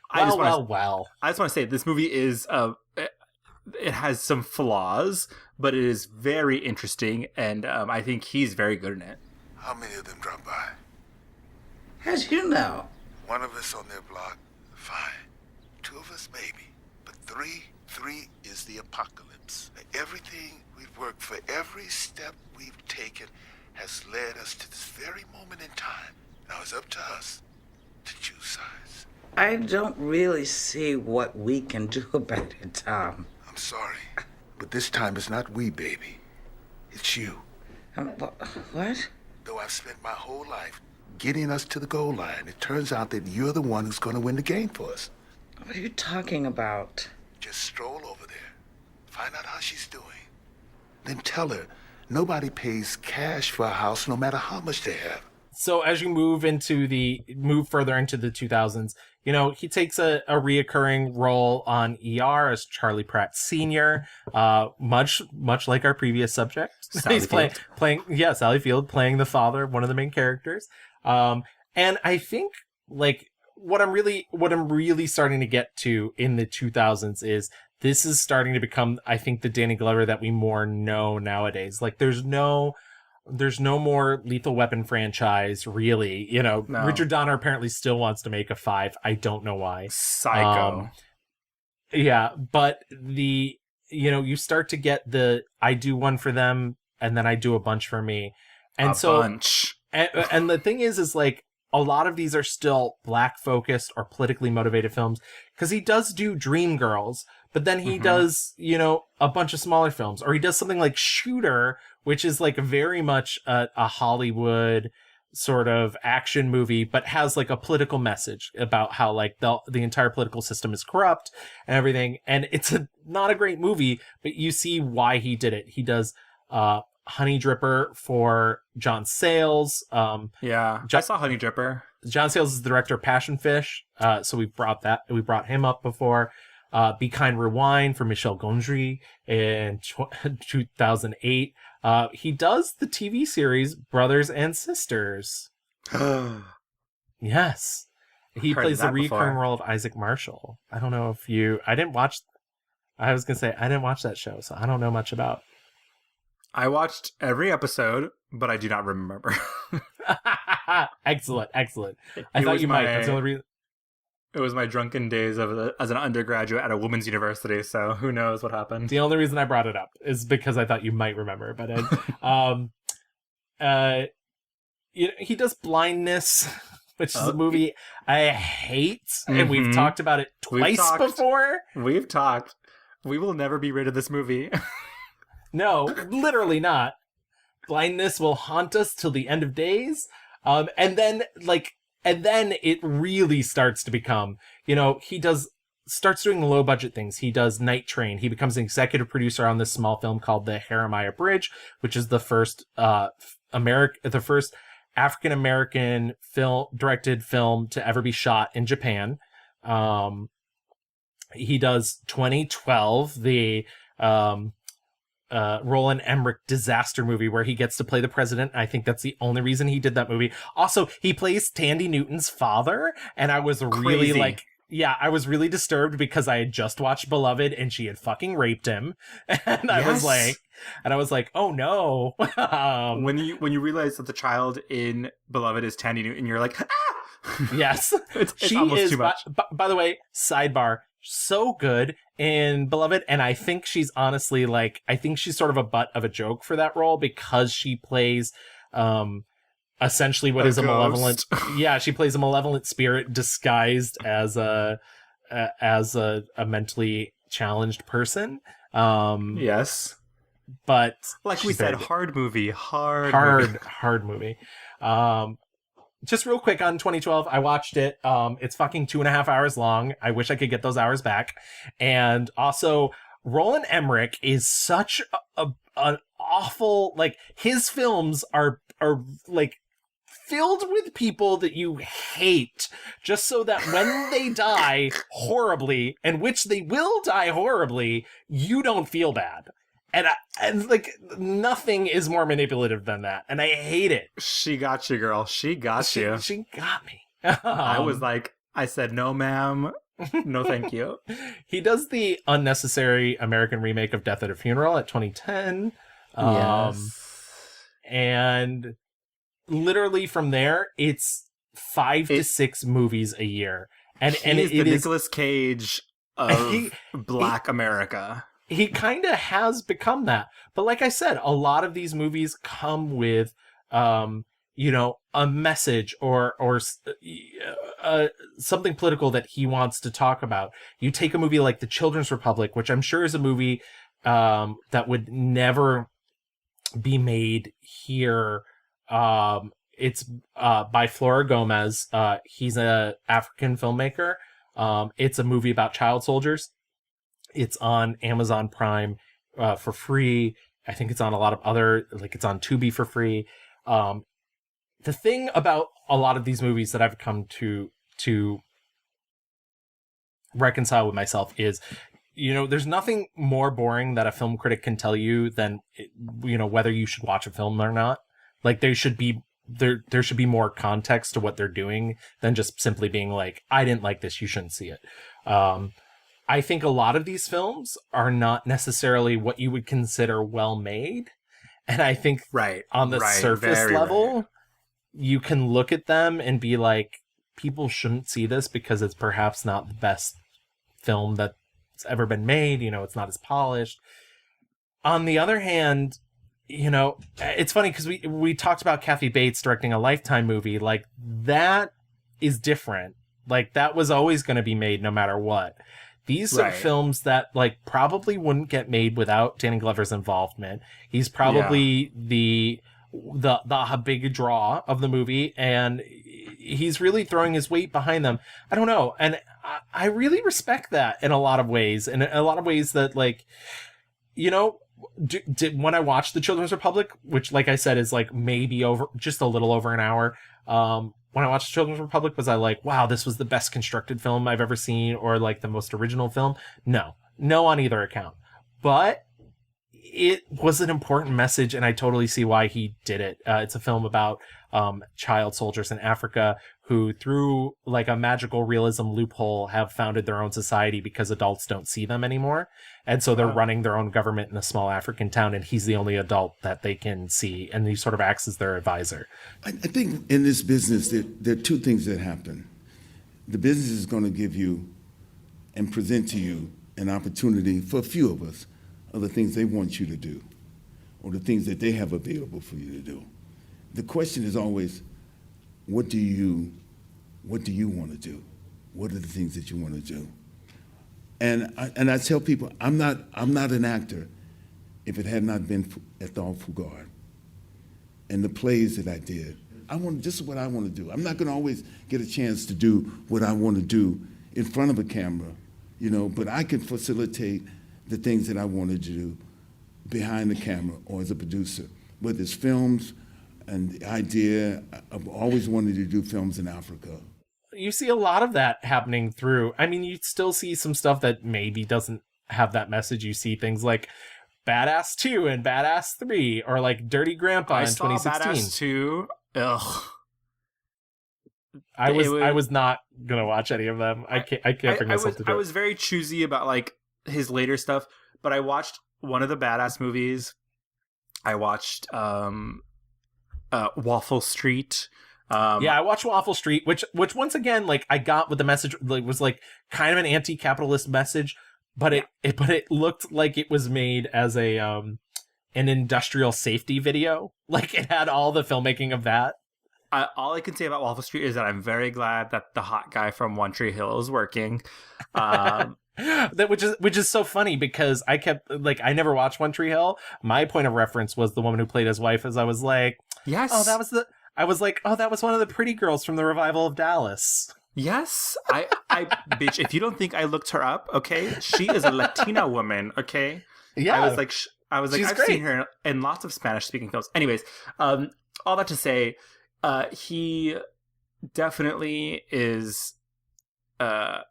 Speaker 1: I just
Speaker 2: want to say this movie is it has some flaws, but it is very interesting, and I think he's very good in it.
Speaker 3: How many of them dropped by?
Speaker 6: How'd you know?
Speaker 3: One of us on their block, fine. Two of us, maybe. But three is the apocalypse. Everything we've worked for, every step we've taken has led us to this very moment in time. Now it's up to us to choose sides.
Speaker 6: I don't really see what we can do about it, Tom.
Speaker 3: I'm sorry, but this time it's not we, baby. It's you.
Speaker 6: What?
Speaker 3: Though I've spent my whole life getting us to the goal line, it turns out that you're the one who's going to win the game for us.
Speaker 6: What are you talking about?
Speaker 3: Just stroll over there, find out how she's doing, then tell her nobody pays cash for a house no matter how much they have.
Speaker 1: So as you move further into the 2000s, you know, he takes a reoccurring role on ER as Charlie Pratt Sr., much like our previous subject. He's playing Sally Field, playing the father, one of the main characters. And I think like what I'm really starting to get to in the 2000s is this is starting to become, I think, the Danny Glover that we more know nowadays. Like there's no more Lethal Weapon franchise, really. You know, no. Richard Donner apparently still wants to make a 5. I don't know why.
Speaker 2: Psycho.
Speaker 1: Yeah, but you start to get the I do one for them and then I do a bunch for me. And
Speaker 2: bunch.
Speaker 1: And the thing is like a lot of these are still black focused or politically motivated films because he does do Dreamgirls, but then he does, a bunch of smaller films, or he does something like Shooter, which is like very much a Hollywood sort of action movie, but has like a political message about how like the entire political system is corrupt and everything. And it's not a great movie, but you see why he did it. He does, Honey Dripper for John Sayles. I
Speaker 2: saw Honey Dripper.
Speaker 1: John Sayles is the director of Passion Fish. So we brought him up before. Be Kind Rewind for Michel Gondry in 2008. He does the TV series Brothers and Sisters. Yes. He plays the recurring role of Isaac Marshall. I don't know if I didn't watch that show, so I don't know much about.
Speaker 2: I watched every episode, but I do not remember.
Speaker 1: Excellent. I thought you might. That's the only reason.
Speaker 2: It was my drunken days as an undergraduate at a women's university, so who knows what happened.
Speaker 1: The only reason I brought it up is because I thought you might remember. But he does Blindness, which is a movie I hate, and we've talked about it twice before.
Speaker 2: We've talked. We will never be rid of this movie.
Speaker 1: No, literally not. Blindness will haunt us till the end of days. And then it really starts to become, he starts doing low budget things. He does Night Train. He becomes an executive producer on this small film called The Jeremiah Bridge, which is the first African-American directed film to ever be shot in Japan. He does 2012, the Roland Emmerich disaster movie where he gets to play the president. I think that's the only reason he did that movie. Also, he plays Tandy Newton's father, and I was really
Speaker 2: Crazy.
Speaker 1: I was really disturbed because I had just watched Beloved and she had fucking raped him, and I was like, oh no.
Speaker 2: When you realize that the child in Beloved is Tandy Newton, you're like, ah!
Speaker 1: Yes,
Speaker 2: it's
Speaker 1: she
Speaker 2: almost
Speaker 1: is.
Speaker 2: too much.
Speaker 1: By the way, sidebar, so good in Beloved, and I think she's honestly I think she's sort of a butt of a joke for that role because she plays essentially what is a malevolent. Yeah, she plays a malevolent spirit disguised as a mentally challenged person.
Speaker 2: Yes,
Speaker 1: but
Speaker 2: like we said, hard movie. Just real quick on 2012, I watched it. It's fucking 2.5 hours long. I wish I could get those hours back. And also, Roland Emmerich is such an awful, his films are filled with people that you hate, just so that when they die horribly, and which they will die horribly, you don't feel bad. And nothing is more manipulative than that, and I hate it. She got you, girl. She got you.
Speaker 1: She got me.
Speaker 2: I said, no, ma'am. No, thank you.
Speaker 1: He does the unnecessary American remake of Death at a Funeral at 2010.
Speaker 2: Yes.
Speaker 1: And literally from there, it's 5 to 6 movies a year. And
Speaker 2: it is the Nicolas Cage of Black America.
Speaker 1: He kind of has become that. But like I said, a lot of these movies come with, a message or something political that he wants to talk about. You take a movie like The Children's Republic, which I'm sure is a movie that would never be made here. It's by Flora Gomez. He's an African filmmaker. It's a movie about child soldiers. It's on Amazon Prime for free. I think it's on a lot of other, it's on Tubi for free. The thing about a lot of these movies that I've come to reconcile with myself is, there's nothing more boring that a film critic can tell you than, whether you should watch a film or not. There should be more context to what they're doing than just simply being like, I didn't like this, you shouldn't see it. I think a lot of these films are not necessarily what you would consider well made. And I think on the surface level, you can look at them and be like, people shouldn't see this because it's perhaps not the best film that's ever been made. It's not as polished. On the other hand, it's funny because we talked about Kathy Bates directing a Lifetime movie. That is different. That was always going to be made no matter what. These are films that probably wouldn't get made without Danny Glover's involvement. He's probably the big draw of the movie, and he's really throwing his weight behind them. I don't know, and I really respect that in a lot of ways. In a lot of ways that when I watched The Children's Republic, which like I said is maybe just a little over an hour. When I watched Children's Republic, was I like, wow, this was the best constructed film I've ever seen, or the most original film? No on either account. But it was an important message, and I totally see why he did it. It's a film about child soldiers in Africa who, through a magical realism loophole, have founded their own society because adults don't see them anymore. And so they're running their own government in a small African town, and he's the only adult that they can see, and he sort of acts as their advisor.
Speaker 3: I think in this business, there are two things that happen. The business is going to give you and present to you an opportunity for a few of us of the things they want you to do or the things that they have available for you to do. The question is always, what do you want to do? What are the things that you want to do? And I tell people, I'm not an actor if it had not been at the Fugard and the plays that I did. This is what I want to do. I'm not going to always get a chance to do what I want to do in front of a camera, but I can facilitate the things that I wanted to do behind the camera or as a producer, whether it's films and the idea. I've always wanted to do films in Africa.
Speaker 1: you see a lot of that happening through. I mean, you still see some stuff that maybe doesn't have that message. You see things like Badass 2 and Badass 3, or like Dirty Grandpa in 2016.
Speaker 2: Badass 2. Ugh.
Speaker 1: I was not gonna watch any of them. I can't bring myself to do it.
Speaker 2: I was very choosy about like his later stuff, but I watched one of the Badass movies. I watched Waffle Street.
Speaker 1: I watched Waffle Street, which once again, like, I got what the message like, was, like, kind of an anti-capitalist message, but it looked like it was made as a an industrial safety video. Like, it had all the filmmaking of that.
Speaker 2: All I can say about Waffle Street is that I'm very glad that the hot guy from One Tree Hill is working.
Speaker 1: Which is so funny, because I kept, like, I never watched One Tree Hill. My point of reference was the woman who played his wife, as I was like,
Speaker 2: yes,
Speaker 1: I was like, oh, that was one of the pretty girls from the revival of Dallas.
Speaker 2: Yes, I bitch, if you don't think I looked her up, okay, she is a Latina woman, okay.
Speaker 1: Yeah,
Speaker 2: I was like,
Speaker 1: She's
Speaker 2: I've
Speaker 1: great.
Speaker 2: seen her in lots of Spanish-speaking films. Anyways, all that to say, he definitely is. I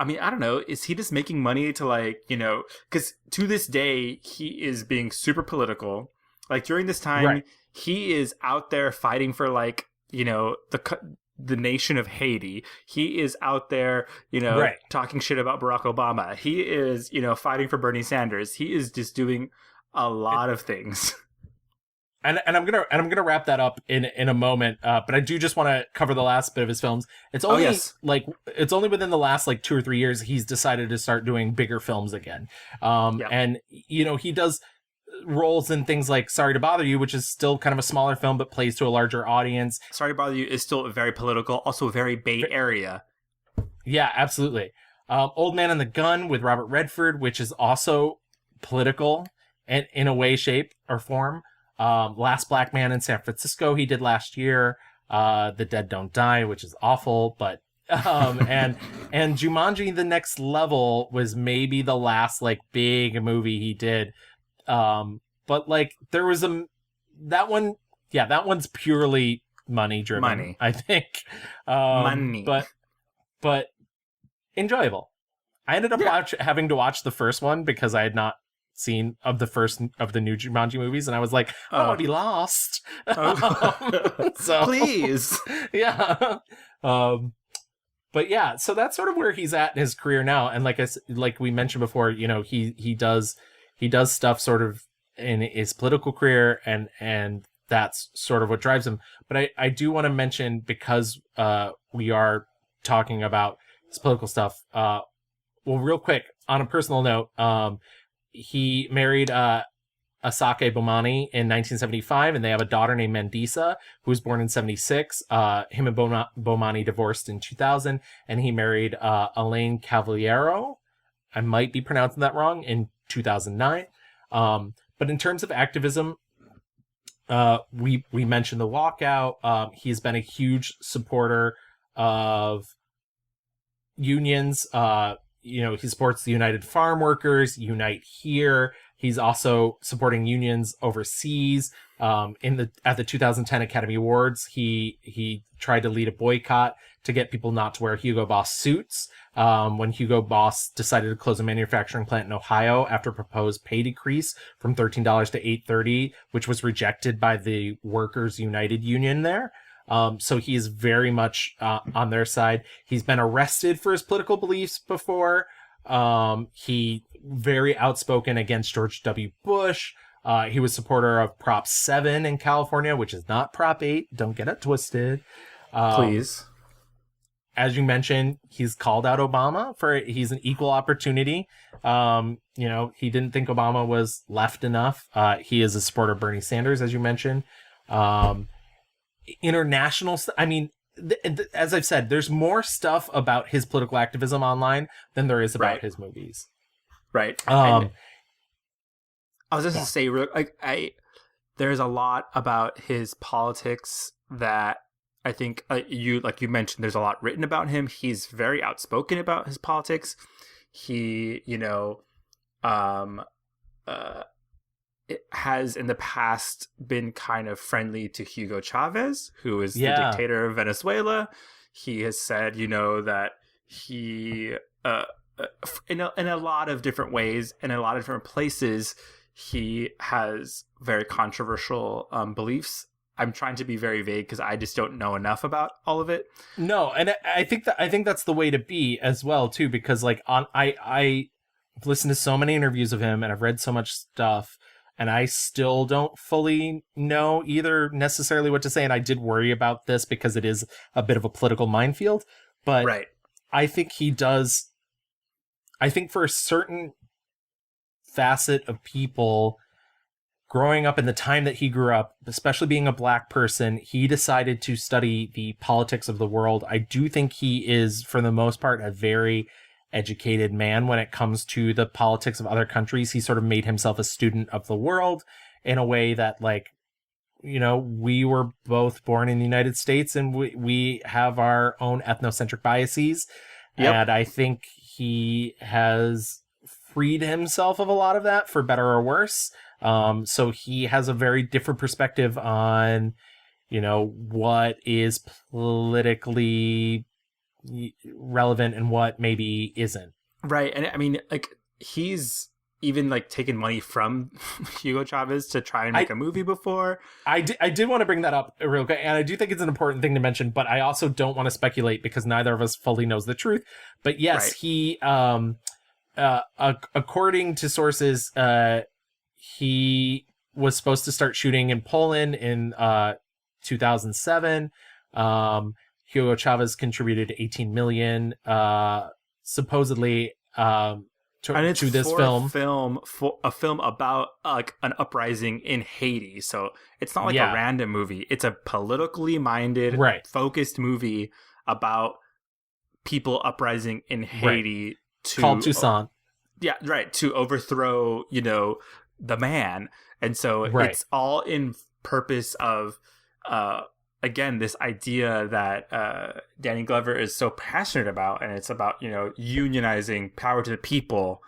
Speaker 2: mean, I don't know. Is he just making money to, like, you know? Because to this day, he is being super political. Like, during this time,
Speaker 1: right.
Speaker 2: He is out there fighting for, like, you know, the nation of Haiti. He is out there, you know,
Speaker 1: right.
Speaker 2: talking shit about Barack Obama. He is, you know, fighting for Bernie Sanders. He is just doing a lot of things.
Speaker 1: And I'm gonna wrap that up in a moment. But I do just want to cover the last bit of his films. It's only it's only within the last, like, 2 or 3 years he's decided to start doing bigger films again. And, you know, he does roles in things like Sorry to Bother You, which is still kind of a smaller film but plays to a larger audience.
Speaker 2: Sorry to Bother You is still very political, also very Bay Area.
Speaker 1: Yeah, absolutely. Old Man and the Gun with Robert Redford, which is also political and in a way, shape, or form. Last Black Man in San Francisco he did last year. The Dead Don't Die, which is awful, but and Jumanji: The Next Level was maybe the last, like, big movie he did. But, like, there was that one's purely money driven. I think.
Speaker 2: Money.
Speaker 1: But enjoyable. I ended up having to watch the first one because I had not seen of the first of the new Jumanji movies, and I was like, I'm already lost. So
Speaker 2: please.
Speaker 1: Yeah. But yeah, so that's sort of where he's at in his career now. And like we mentioned before, you know, he does stuff sort of in his political career, and that's sort of what drives him. But I do want to mention, because we are talking about his political stuff, well, real quick, on a personal note, he married Asake Bomani in 1975, and they have a daughter named Mandisa, who was born in 76. Him and Bomani divorced in 2000, and he married Elaine Cavaliero, I might be pronouncing that wrong, in 2009. But in terms of activism, we mentioned the walkout. He's been a huge supporter of unions. You know, he supports the United Farm Workers, Unite Here. He's also supporting unions overseas. At the 2010 Academy Awards, he tried to lead a boycott to get people not to wear Hugo Boss suits. When Hugo Boss decided to close a manufacturing plant in Ohio after a proposed pay decrease from $13 to $8.30, which was rejected by the Workers United Union there. So he is very much on their side. He's been arrested for his political beliefs before. He very outspoken against George W. Bush. He was supporter of Prop 7 in California, which is not Prop 8. Don't get it twisted.
Speaker 2: Please.
Speaker 1: As you mentioned, he's called out Obama he's an equal opportunity. You know, he didn't think Obama was left enough. He is a supporter of Bernie Sanders, as you mentioned. International, I mean, as I've said, there's more stuff about his political activism online than there is about his movies.
Speaker 2: Right.
Speaker 1: I
Speaker 2: was just going to say, there's a lot about his politics that I think you mentioned, there's a lot written about him. He's very outspoken about his politics. He, you know, it has in the past been kind of friendly to Hugo Chavez, who is the dictator of Venezuela. he has said, that he, in a lot of different ways, in a lot of different places, he has very controversial beliefs. I'm trying to be very vague because I just don't know enough about all of it.
Speaker 1: No, and I think that's the way to be as well too, because like I've listened to so many interviews of him and I've read so much stuff, and I still don't fully know either necessarily what to say. And I did worry about this because it is a bit of a political minefield, but
Speaker 2: Right.
Speaker 1: I think he does. I think for a certain facet of people growing up in the time that he grew up, especially being a black person, he decided to study the politics of the world. I do think he is, for the most part, a very educated man when it comes to the politics of other countries. He sort of made himself a student of the world in a way that, like, we were both born in the United States and we have our own ethnocentric biases.
Speaker 2: Yep.
Speaker 1: And I think he has freed himself of a lot of that, for better or worse. So he has a very different perspective on, what is politically relevant and what maybe isn't.
Speaker 2: Right. And I mean, like, he's even like taken money from Hugo Chavez to try and make a movie before.
Speaker 1: I did want to bring that up real quick, and I do think it's an important thing to mention, but I also don't want to speculate because neither of us fully knows the truth. But yes,
Speaker 2: Right.
Speaker 1: he, according to sources, he was supposed to start shooting in Poland in 2007. Hugo Chavez contributed 18 million, supposedly, to this film.
Speaker 2: A film about like an uprising in Haiti. So it's not like a random movie. It's a politically minded, focused movie about people uprising in Haiti
Speaker 1: called Toussaint.
Speaker 2: Yeah, right. To overthrow, the man. And so it's all in purpose of, again, this idea that Danny Glover is so passionate about, and it's about, unionizing power to the people.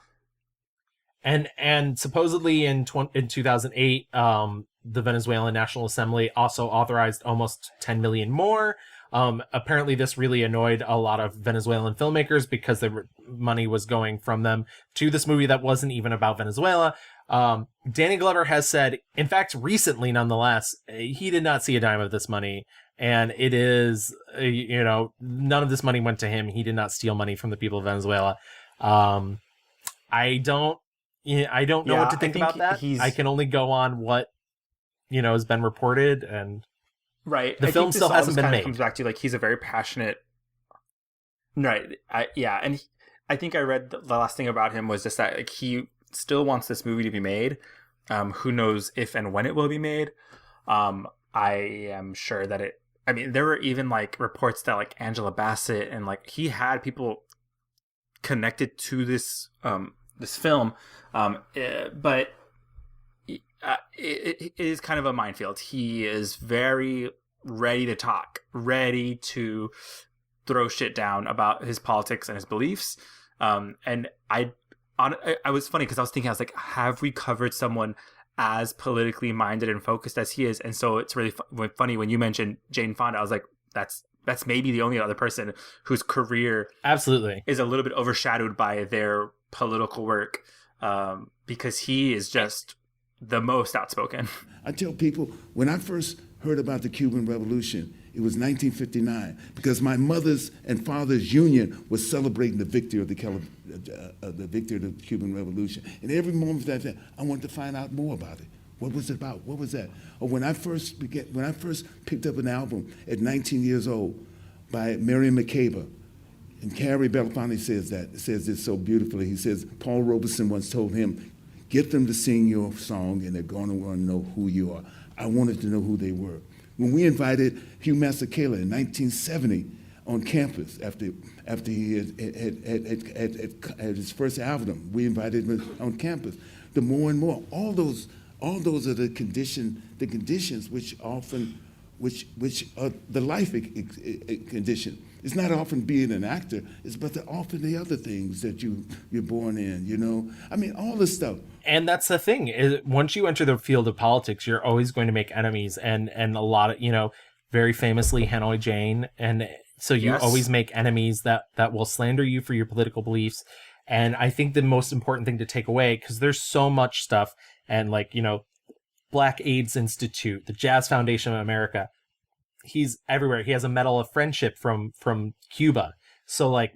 Speaker 1: And supposedly in 2008, the Venezuelan National Assembly also authorized almost 10 million more. Apparently this really annoyed a lot of Venezuelan filmmakers because the money was going from them to this movie that wasn't even about Venezuela. Danny Glover has said, in fact, recently, nonetheless, he did not see a dime of this money. And it is, none of this money went to him. He did not steal money from the people of Venezuela. I don't know what to think about that. I can only go on what, has been reported, and
Speaker 2: right.
Speaker 1: The film still hasn't been made.
Speaker 2: Comes back to like, he's a very passionate. Right. And I think I read the last thing about him was just that like he still wants this movie to be made. Who knows if and when it will be made. I am sure that there were even like reports that like Angela Bassett and like he had people connected to this this film, but it is kind of a minefield. He is very ready to talk, ready to throw shit down about his politics and his beliefs. And I was funny because I was thinking, I was like, have we covered someone as politically minded and focused as he is? And so it's really funny when you mentioned Jane Fonda. I was like, that's maybe the only other person whose career
Speaker 1: absolutely
Speaker 2: is a little bit overshadowed by their political work, because he is just the most outspoken.
Speaker 3: I tell people, when I first heard about the Cuban Revolution, it was 1959, because my mother's and father's union was celebrating the victory of the victory of the Cuban Revolution. And every moment that I wanted to find out more about it. What was it about? What was that? Or when I first picked up an album at 19 years old by Miriam Makeba, and Carrie Belafonte says this so beautifully. He says, Paul Robeson once told him, get them to sing your song and they're going to want to know who you are. I wanted to know who they were. When we invited Hugh Masekela in 1970 on campus after he had his first album, we invited him on campus. The more and more, all those are the conditions which are the life condition. It's not often being an actor, but often the other things that you're born in, I mean, all this stuff.
Speaker 1: And that's the thing, is once you enter the field of politics, you're always going to make enemies. And a lot of, very famously, Hanoi Jane and, So you
Speaker 2: Yes.
Speaker 1: always make enemies that will slander you for your political beliefs. And I think the most important thing to take away, because there's so much stuff, and like, you know, Black AIDS Institute, the Jazz Foundation of America, he's everywhere. He has a Medal of Friendship from Cuba. So like,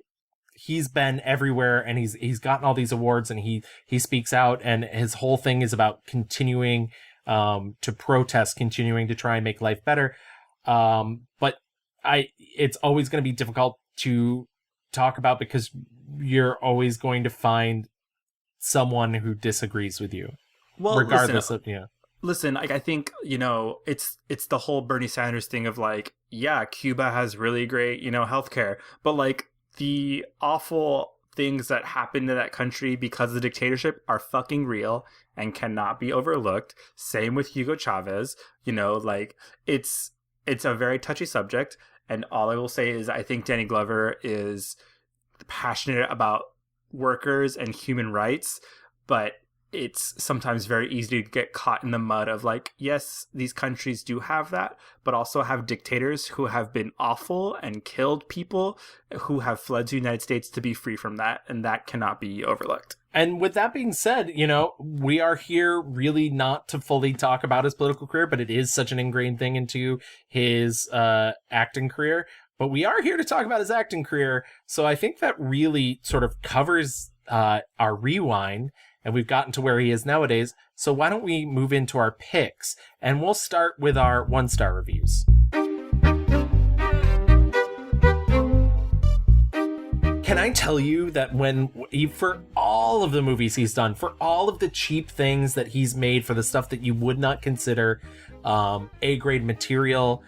Speaker 1: he's been everywhere, and he's gotten all these awards, and he speaks out, and his whole thing is about continuing to protest, continuing to try and make life better. But it's always going to be difficult to talk about because you're always going to find someone who disagrees with you, regardless of, yeah.
Speaker 2: Listen, like, I think, you know, it's the whole Bernie Sanders thing of like, yeah, Cuba has really great, you know, healthcare, but like the awful things that happened to that country because of the dictatorship are fucking real and cannot be overlooked. Same with Hugo Chavez, you know, like it's a very touchy subject. And all I will say is I think Danny Glover is passionate about workers and human rights, but it's sometimes very easy to get caught in the mud of like, yes, these countries do have that, but also have dictators who have been awful and killed people who have fled to the United States to be free from that. And that cannot be overlooked.
Speaker 1: And with that being said, you know, we are here really not to fully talk about his political career, but it is such an ingrained thing into his acting career. But we are here to talk about his acting career. So I think that really sort of covers our rewind. And we've gotten to where he is nowadays. So why don't we move into our picks? And we'll start with our 1-star reviews. Can I tell you that for all of the movies he's done, for all of the cheap things that he's made, for the stuff that you would not consider A-grade material,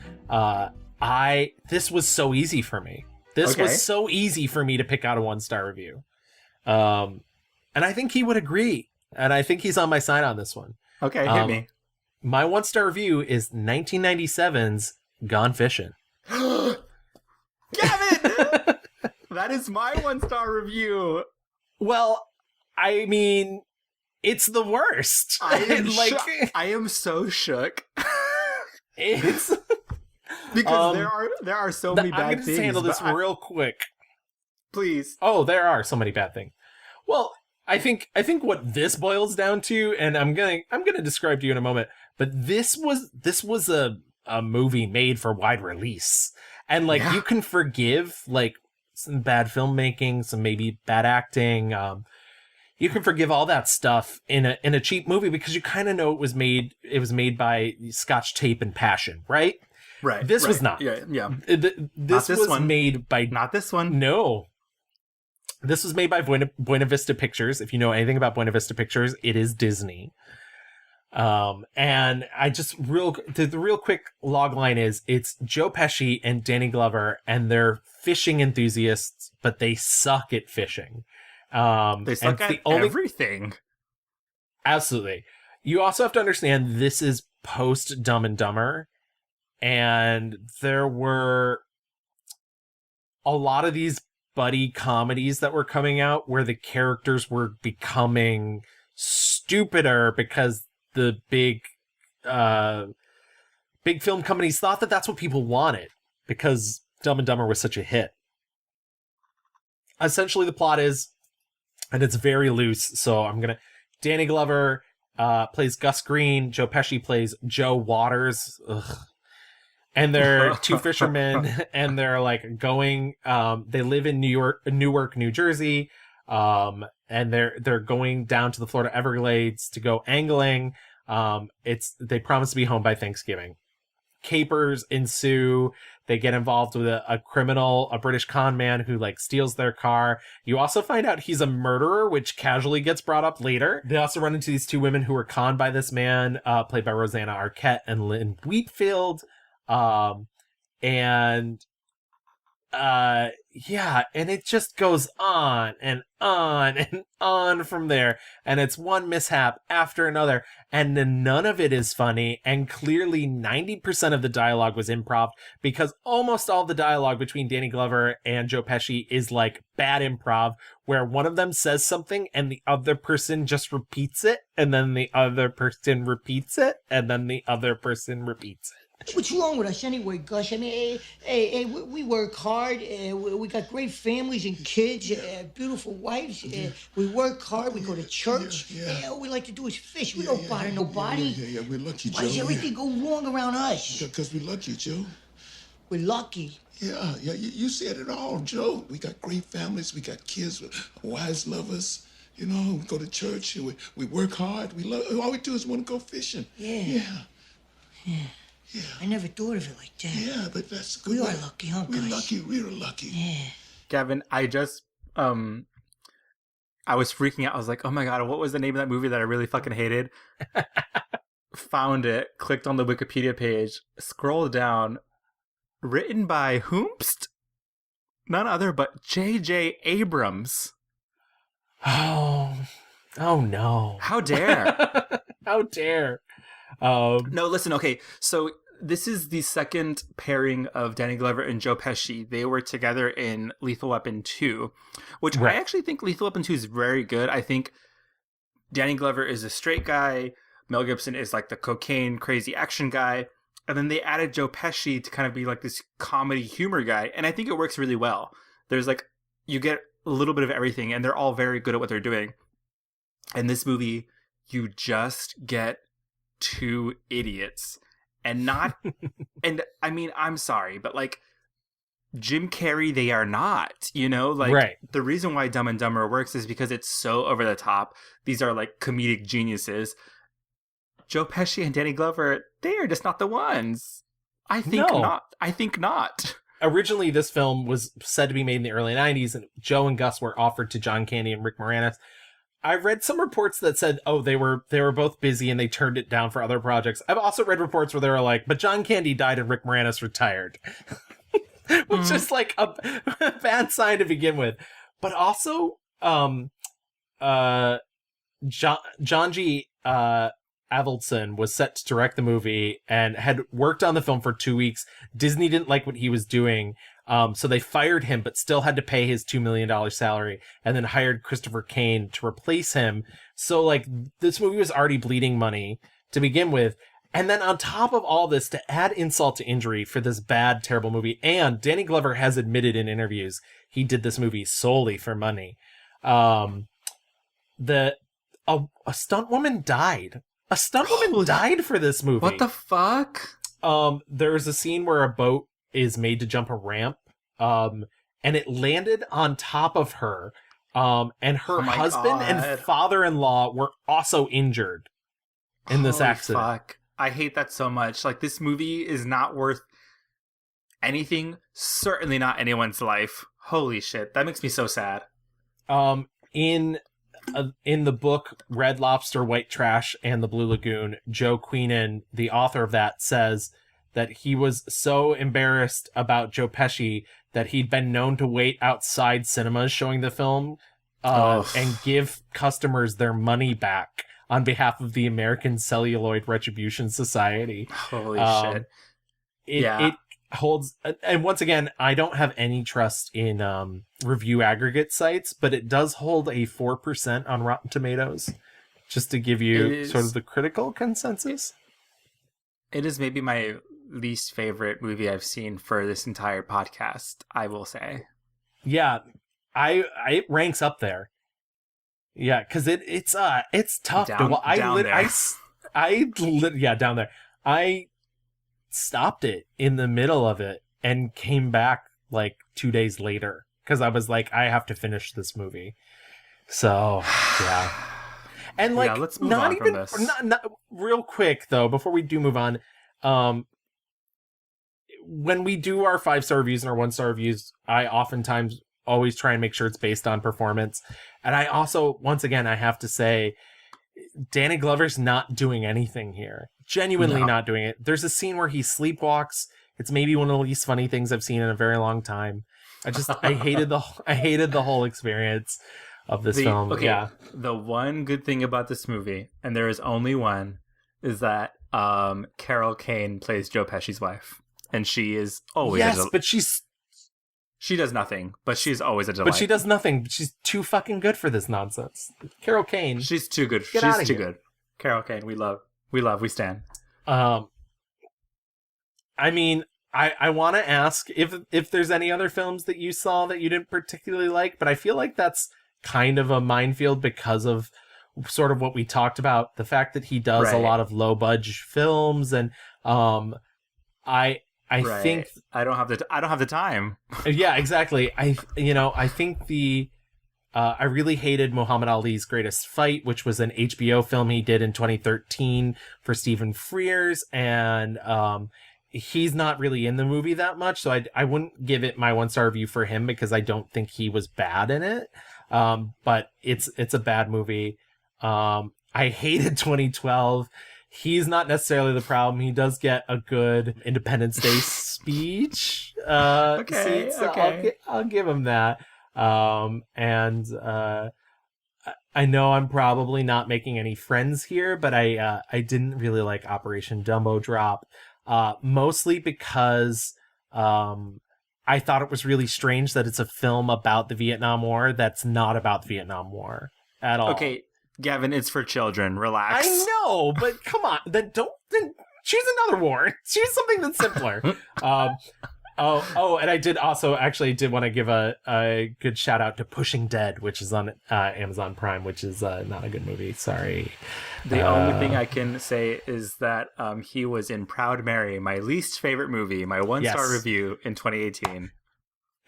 Speaker 1: this was so easy for me. This was so easy for me to pick out a 1-star review. And I think he would agree. And I think he's on my side on this one.
Speaker 2: Okay, hit me.
Speaker 1: My 1-star review is 1997's Gone Fishing.
Speaker 2: Gavin! That is my 1-star review.
Speaker 1: Well, I mean, it's the worst.
Speaker 2: I am so shook.
Speaker 1: It's
Speaker 2: because there are so many bad things.
Speaker 1: I'm going to just handle this real quick.
Speaker 2: Please.
Speaker 1: Oh, there are so many bad things. Well, I think what this boils down to, and I'm gonna describe to you in a moment, but this was a movie made for wide release, and like you can forgive like some bad filmmaking, some maybe bad acting, you can forgive all that stuff in a cheap movie because you kind of know it was made by Scotch tape and passion, right?
Speaker 2: Right.
Speaker 1: This was not.
Speaker 2: Yeah.
Speaker 1: This was made by
Speaker 2: not this one.
Speaker 1: No. This was made by Buena Vista Pictures. If you know anything about Buena Vista Pictures, it is Disney. And I just the real quick log line is it's Joe Pesci and Danny Glover, and they're fishing enthusiasts, but they suck at fishing.
Speaker 2: They suck at everything.
Speaker 1: Absolutely. You also have to understand this is post Dumb and Dumber, and there were a lot of these buddy comedies that were coming out where the characters were becoming stupider because the big film companies thought that that's what people wanted because Dumb and Dumber was such a hit. Essentially, the plot is, and it's very loose, so Danny Glover plays Gus Green, Joe Pesci plays Joe Waters. Ugh. And they're two fishermen, and they're like going. They live in Newark, New Jersey, and they're going down to the Florida Everglades to go angling. They promise to be home by Thanksgiving. Capers ensue. They get involved with a criminal, a British con man who like steals their car. You also find out he's a murderer, which casually gets brought up later. They also run into these two women who were conned by this man, played by Rosanna Arquette and Lynn Wheatfield. And it just goes on and on and on from there. And it's one mishap after another. And none of it is funny. And clearly 90% of the dialogue was improv because almost all the dialogue between Danny Glover and Joe Pesci is like bad improv where one of them says something and the other person just repeats it. And then the other person repeats it. And then the other person repeats it.
Speaker 11: What's wrong with us anyway, Gus? I mean, we work hard. We got great families and kids, beautiful wives. We work hard. We go to church. All we like to do is fish. We don't bother nobody.
Speaker 8: Yeah, we're lucky, Joe.
Speaker 11: Why does everything go wrong around us?
Speaker 8: Because we're lucky, Joe.
Speaker 11: We're lucky.
Speaker 8: Yeah, you said it all, Joe. We got great families. We got kids. Wives love us. You know, we go to church. We work hard. All we do is want to go fishing.
Speaker 11: Yeah. I never thought of it like that.
Speaker 8: Yeah, but that's good.
Speaker 11: We are lucky, huh,
Speaker 8: We're
Speaker 11: guys?
Speaker 8: lucky. We're lucky.
Speaker 11: Yeah.
Speaker 2: Gavin, I just I was freaking out. I was like, oh my god, what was the name of that movie that I really fucking hated? Found it, clicked on the Wikipedia page, scrolled down. Written by whomst? None other but J.J. Abrams.
Speaker 1: Oh no.
Speaker 2: How dare?
Speaker 1: How dare?
Speaker 2: No, listen, okay, so this is the second pairing of Danny Glover and Joe Pesci. They were together in Lethal Weapon 2, which
Speaker 1: Right.
Speaker 2: I actually think Lethal Weapon 2 is very good. I think Danny Glover is a straight guy. Mel Gibson is like the cocaine crazy action guy. And then they added Joe Pesci to kind of be like this comedy humor guy. And I think it works really well. There's like, you get a little bit of everything and they're all very good at what they're doing. In this movie, you just get two idiots and not, and I mean, I'm sorry, but like Jim Carrey, they are not, you know, like
Speaker 1: right.
Speaker 2: The reason why Dumb and Dumber works is because it's so over the top. These are like comedic geniuses. Joe Pesci and Danny Glover, they are just not the ones. I think not. I think not.
Speaker 1: Originally, this film was said to be made in the early 90s, and Joe and Gus were offered to John Candy and Rick Moranis. I read some reports that said, oh, they were both busy and they turned it down for other projects. I've also read reports where they were like, but John Candy died and Rick Moranis retired. Which is like a bad sign to begin with. But also, John G. Avildsen was set to direct the movie and had worked on the film for 2 weeks. Disney didn't like what he was doing, so they fired him, but still had to pay his $2 million salary, and then hired Christopher Kane to replace him. So, like, this movie was already bleeding money to begin with. And then on top of all this, to add insult to injury for this bad, terrible movie, and Danny Glover has admitted in interviews he did this movie solely for money. A stunt woman died. A stunt woman died for this movie.
Speaker 2: What the fuck?
Speaker 1: There's a scene where a boat is made to jump a ramp, and it landed on top of her, and her husband and father-in-law were also injured in this accident.
Speaker 2: Fuck. I hate that so much. Like, this movie is not worth anything. Certainly not anyone's life. Holy shit. That makes me so sad.
Speaker 1: In the book Red Lobster, White Trash, and the Blue Lagoon, Joe Queenan, the author of that, says that he was so embarrassed about Joe Pesci that he'd been known to wait outside cinemas showing the film and give customers their money back on behalf of the American Celluloid Retribution Society.
Speaker 2: Holy shit.
Speaker 1: It holds, and once again, I don't have any trust in review aggregate sites, but it does hold a 4% on Rotten Tomatoes, just to give you sort of the critical consensus.
Speaker 2: It is maybe my least favorite movie I've seen for this entire podcast, I will say.
Speaker 1: Yeah, it ranks up there. Yeah, because it's tough.
Speaker 2: Down there.
Speaker 1: Down there. I stopped it in the middle of it and came back like 2 days later because I was like, I have to finish this movie. So yeah, and like,
Speaker 2: let's move
Speaker 1: not
Speaker 2: on
Speaker 1: even
Speaker 2: from this.
Speaker 1: not real quick though. Before we do move on, when we do our 5-star reviews and our 1-star reviews, I oftentimes always try and make sure it's based on performance. And I also, once again, I have to say, Danny Glover's not doing anything here. Genuinely not doing it. There's a scene where he sleepwalks. It's maybe one of the least funny things I've seen in a very long time. I hated the whole experience of this film.
Speaker 2: Okay,
Speaker 1: yeah.
Speaker 2: The one good thing about this movie, and there is only one, is that Carol Kane plays Joe Pesci's wife. And she is always
Speaker 1: but
Speaker 2: she does nothing, but she's always a delight.
Speaker 1: But she does nothing. She's too fucking good for this nonsense. Carol Kane.
Speaker 2: She's too good.
Speaker 1: Get
Speaker 2: She's too good. Carol Kane, we stand.
Speaker 1: I mean, I want to ask if there's any other films that you saw that you didn't particularly like, but I feel like that's kind of a minefield because of sort of what we talked about, the fact that he does a lot of low budget films, and I think
Speaker 2: I don't have the time.
Speaker 1: Yeah, exactly. I think I really hated Muhammad Ali's Greatest Fight, which was an HBO film he did in 2013 for Stephen Frears, and he's not really in the movie that much, so I wouldn't give it my 1-star review for him because I don't think he was bad in it. But it's a bad movie. I hated 2012. He's not necessarily the problem. He does get a good Independence Day speech.
Speaker 2: Okay.
Speaker 1: I'll give him that. I know I'm probably not making any friends here, but I didn't really like Operation Dumbo Drop, mostly because I thought it was really strange that it's a film about the Vietnam War that's not about the Vietnam War at all.
Speaker 2: Okay, Gavin, it's for children. Relax.
Speaker 1: I know, but come on. Then choose another war. Choose something that's simpler. And I did also actually want to give a good shout out to Pushing Dead, which is on Amazon Prime, which is not a good movie. Sorry.
Speaker 2: The only thing I can say is that he was in Proud Mary, my least favorite movie, my 1-star review in 2018.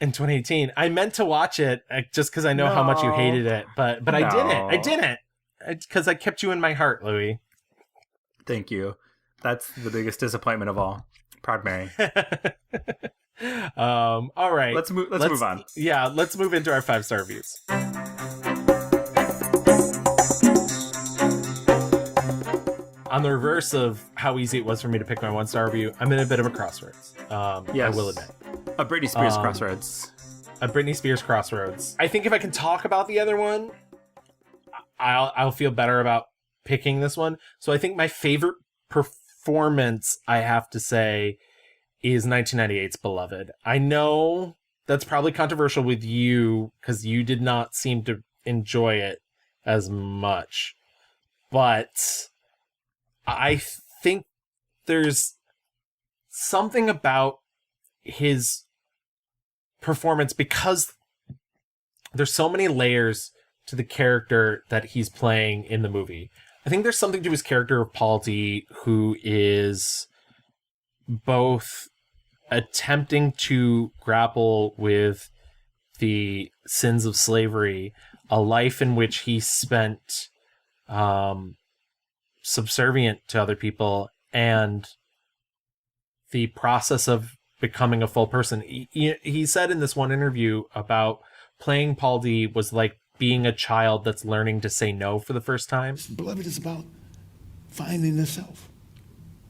Speaker 1: In 2018, I meant to watch it just because I know how much you hated it, but I didn't. I didn't because I kept you in my heart, Louie.
Speaker 2: Thank you. That's the biggest disappointment of all. Proud Mary.
Speaker 1: All right.
Speaker 2: Let's move on.
Speaker 1: Yeah, let's move into our 5-star reviews. On the reverse of how easy it was for me to pick my 1-star review, I'm in a bit of a crossroads.
Speaker 2: Yes.
Speaker 1: I will admit.
Speaker 2: A Britney Spears crossroads.
Speaker 1: A Britney Spears crossroads. I think if I can talk about the other one, I'll feel better about picking this one. So I think my favorite performance, I have to say, is 1998's Beloved. I know that's probably controversial with you because you did not seem to enjoy it as much, but I think there's something about his performance because there's so many layers to the character that he's playing in the movie. I think there's something to his character of Paul D, who is both attempting to grapple with the sins of slavery, a life in which he spent subservient to other people, and the process of becoming a full person. He said in this one interview about playing Paul D was like being a child that's learning to say no for the first time.
Speaker 8: Beloved is about finding the self.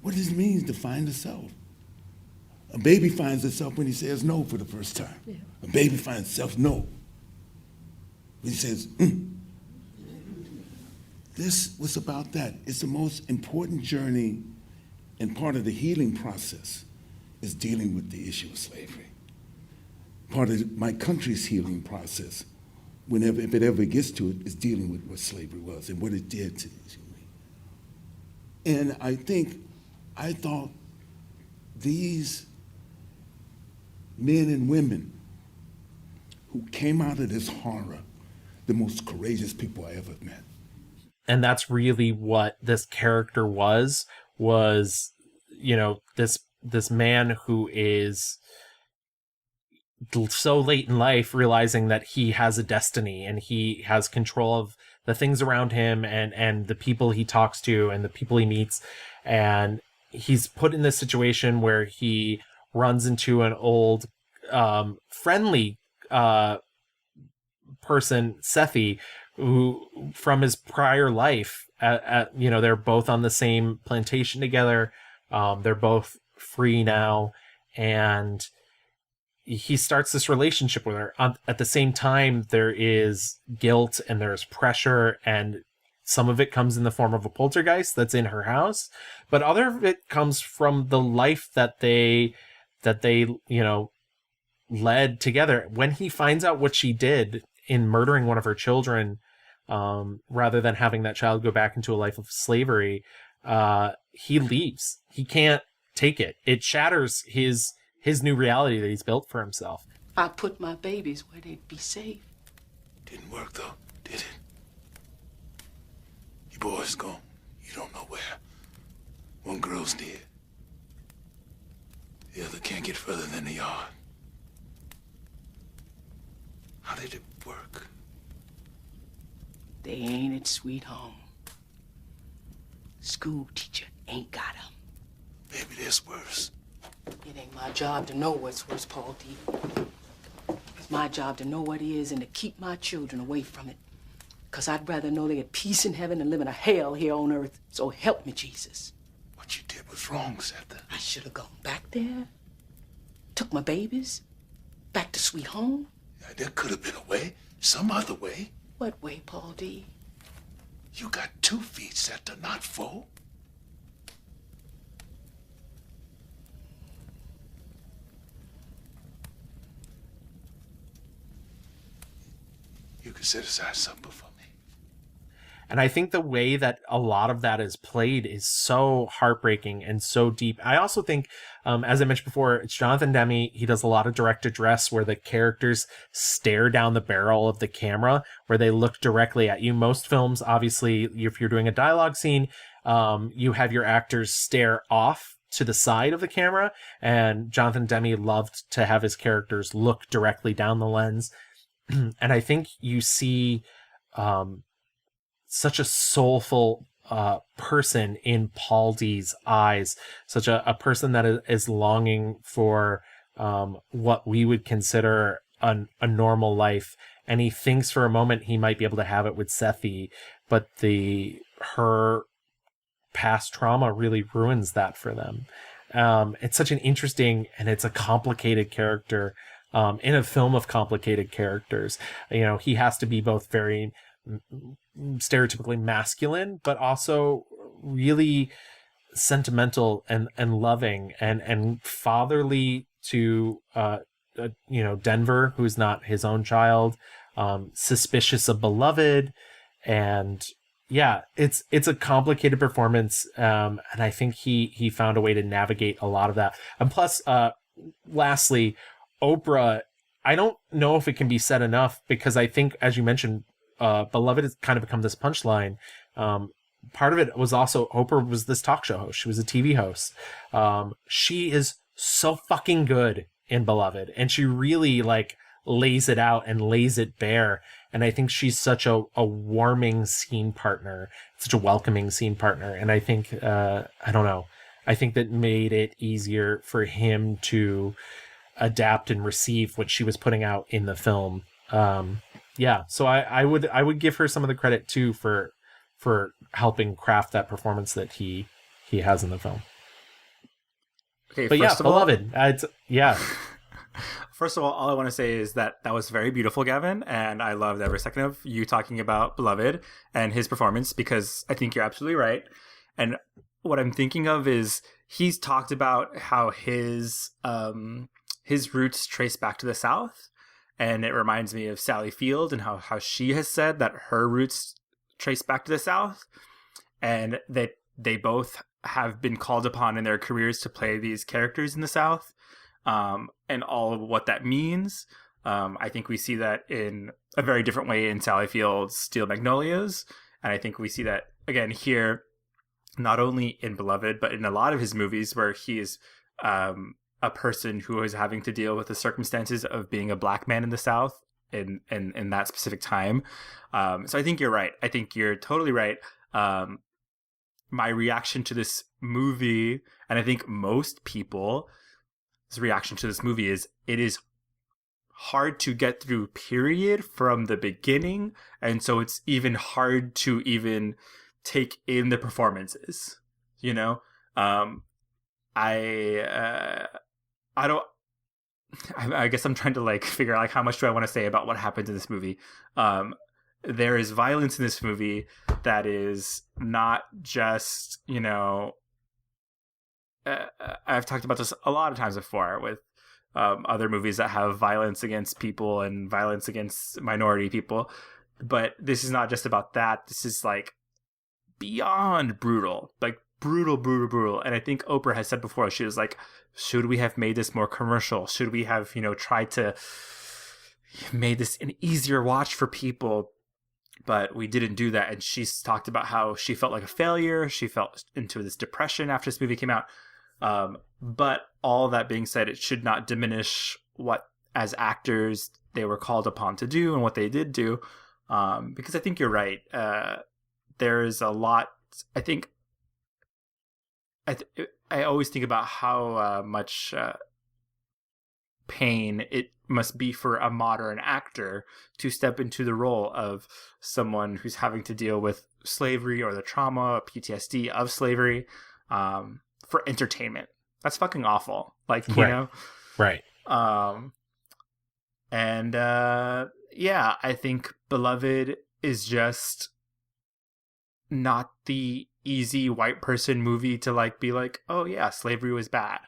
Speaker 8: What does it mean to find the self? A baby finds itself when he says no for the first time. Yeah. A baby finds itself no. When he says, This was about that. It's the most important journey and part of the healing process is dealing with the issue of slavery. Part of my country's healing process, if it ever gets to it, is dealing with what slavery was and what it did to me. And I thought these men and women who came out of this horror, the most courageous people I ever met.
Speaker 1: And that's really what this character was, this man who is so late in life realizing that he has a destiny and he has control of the things around him and the people he talks to and the people he meets. And he's put in this situation where he runs into an old, friendly, person, Sethi, who from his prior life they're both on the same plantation together. They're both free now. And he starts this relationship with her. At the same time, there is guilt and there's pressure, and some of it comes in the form of a poltergeist that's in her house, but other of it comes from the life that they led together. When he finds out what she did in murdering one of her children, rather than having that child go back into a life of slavery, he leaves. He can't take it. It shatters his new reality that he's built for himself.
Speaker 6: I put my babies where they'd be safe.
Speaker 3: Didn't work though, did it? You boys gone. You don't know where. One girl's dead. The other can't get further than the yard. How did it work?
Speaker 6: They ain't at Sweet Home. School teacher ain't got 'em.
Speaker 3: Maybe there's worse.
Speaker 6: It ain't my job to know what's worse, Paul D. It's my job to know what it is and to keep my children away from it. 'Cause I'd rather know they had peace in heaven than live in a hell here on earth. So help me, Jesus.
Speaker 3: What you did was wrong, Seth.
Speaker 6: I should have gone back there. Took my babies. Back to Sweet Home.
Speaker 3: Yeah, there could have been a way. Some other way.
Speaker 6: What way, Paul D?
Speaker 3: You got 2 feet, Seth, not 4. You can set aside something for me.
Speaker 1: And I think the way that a lot of that is played is so heartbreaking and so deep. I also think, as I mentioned before, it's Jonathan Demme. He does a lot of direct address where the characters stare down the barrel of the camera, where they look directly at you. Most films, obviously, if you're doing a dialogue scene, you have your actors stare off to the side of the camera. And Jonathan Demme loved to have his characters look directly down the lens. And I think you see such a soulful person in Paul D's eyes, such a person that is longing for what we would consider a normal life. And he thinks for a moment he might be able to have it with Sethi, but her past trauma really ruins that for them. It's such an interesting, and it's a complicated character. In a film of complicated characters, he has to be both very stereotypically masculine, but also really sentimental and loving and fatherly to Denver, who's not his own child, suspicious of Beloved, and yeah, it's a complicated performance, and I think he found a way to navigate a lot of that. And plus, lastly, Oprah, I don't know if it can be said enough, because I think, as you mentioned, Beloved has kind of become this punchline. Part of it was also Oprah was this talk show host. She was a TV host. She is so fucking good in Beloved, and she really lays it out and lays it bare. And I think she's such a warming scene partner, such a welcoming scene partner. And I think, I don't know, I think that made it easier for him to adapt and receive what she was putting out in the film. So I would give her some of the credit too for helping craft that performance that he has in the film.
Speaker 2: Okay,
Speaker 1: but
Speaker 2: first of all,
Speaker 1: Beloved,
Speaker 2: First of all I want to say is that was very beautiful, Gavin, and I loved every second of you talking about Beloved and his performance, because I think you're absolutely right. And what I'm thinking of is he's talked about how his roots trace back to the South, and it reminds me of Sally Field and how she has said that her roots trace back to the South, and that they both have been called upon in their careers to play these characters in the South, and all of what that means. I think we see that in a very different way in Sally Field's Steel Magnolias, and I think we see that again here, not only in Beloved, but in a lot of his movies where he is a person who is having to deal with the circumstances of being a black man in the South in that specific time. So I think you're right. I think you're totally right. My reaction to this movie, and I think most people's reaction to this movie, is it is hard to get through, period, from the beginning. And so it's even hard to even take in the performances, I guess I'm trying to figure out how much do I want to say about what happens in this movie. There is violence in this movie that is not just, I've talked about this a lot of times before with other movies that have violence against people and violence against minority people. But this is not just about that. This is beyond brutal. brutal, brutal, brutal. And I think Oprah has said before, she was like, should we have made this more commercial? Should we have, tried to made this an easier watch for people? But we didn't do that. And she's talked about how she felt like a failure. She felt into this depression after this movie came out. But all that being said, it should not diminish what, as actors, they were called upon to do and what they did do. Because I think you're right. There is a lot. I think I always think about how much pain it must be for a modern actor to step into the role of someone who's having to deal with slavery or the trauma or PTSD of slavery for entertainment. That's fucking awful. Like, you know?
Speaker 1: Right.
Speaker 2: And yeah, I think Beloved is just not the easy white person movie to like be like, oh yeah, slavery was bad.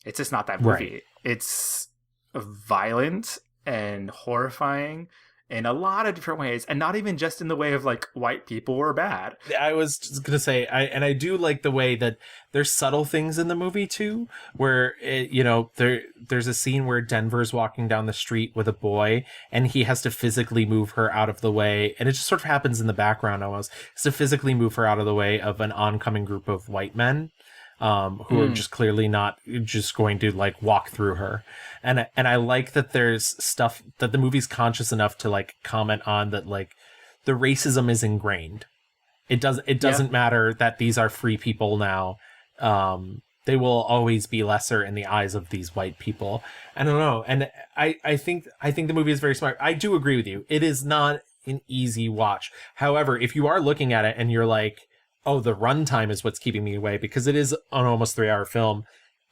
Speaker 2: It's just not that movie.
Speaker 1: Right.
Speaker 2: It's violent and horrifying in a lot of different ways, and not even just in the way of like white people were bad.
Speaker 1: I was just gonna say, I do like the way that there's subtle things in the movie too, where there's a scene where Denver's walking down the street with a boy, and he has to physically move her out of the way, and it just sort of happens in the background almost. He has to physically move her out of the way of an oncoming group of white men. Who are just clearly not just going to like walk through her. And I like that there's stuff that the movie's conscious enough to like comment on, that like the racism is ingrained. It doesn't matter that these are free people now. They will always be lesser in the eyes of these white people. I don't know. And I think the movie is very smart. I do agree with you. It is not an easy watch. However, if you are looking at it and you're like, oh, the runtime is what's keeping me away, because it is an almost 3-hour film.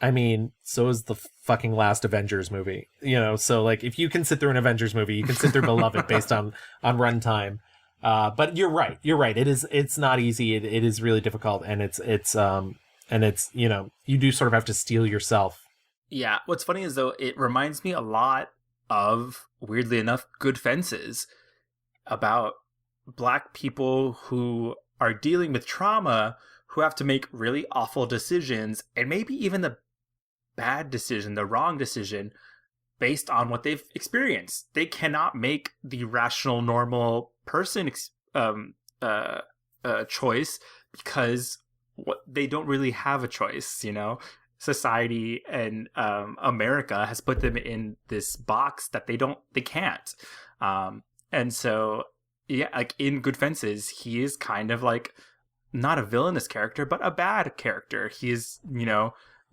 Speaker 1: I mean, so is the fucking last Avengers movie, so like if you can sit through an Avengers movie, you can sit through Beloved based on runtime. But you're right. It's not easy. It is really difficult. And it's you do sort of have to steel yourself.
Speaker 2: Yeah. What's funny is though, it reminds me a lot of, weirdly enough, Good Fences, about Black people who are dealing with trauma, who have to make really awful decisions, and maybe even the bad decision, the wrong decision, based on what they've experienced. They cannot make the rational, normal person choice, because they don't really have a choice. Society and America has put them in this box that they can't. And so, yeah, like in Good Fences, he is kind of like not a villainous character, but a bad character. He is,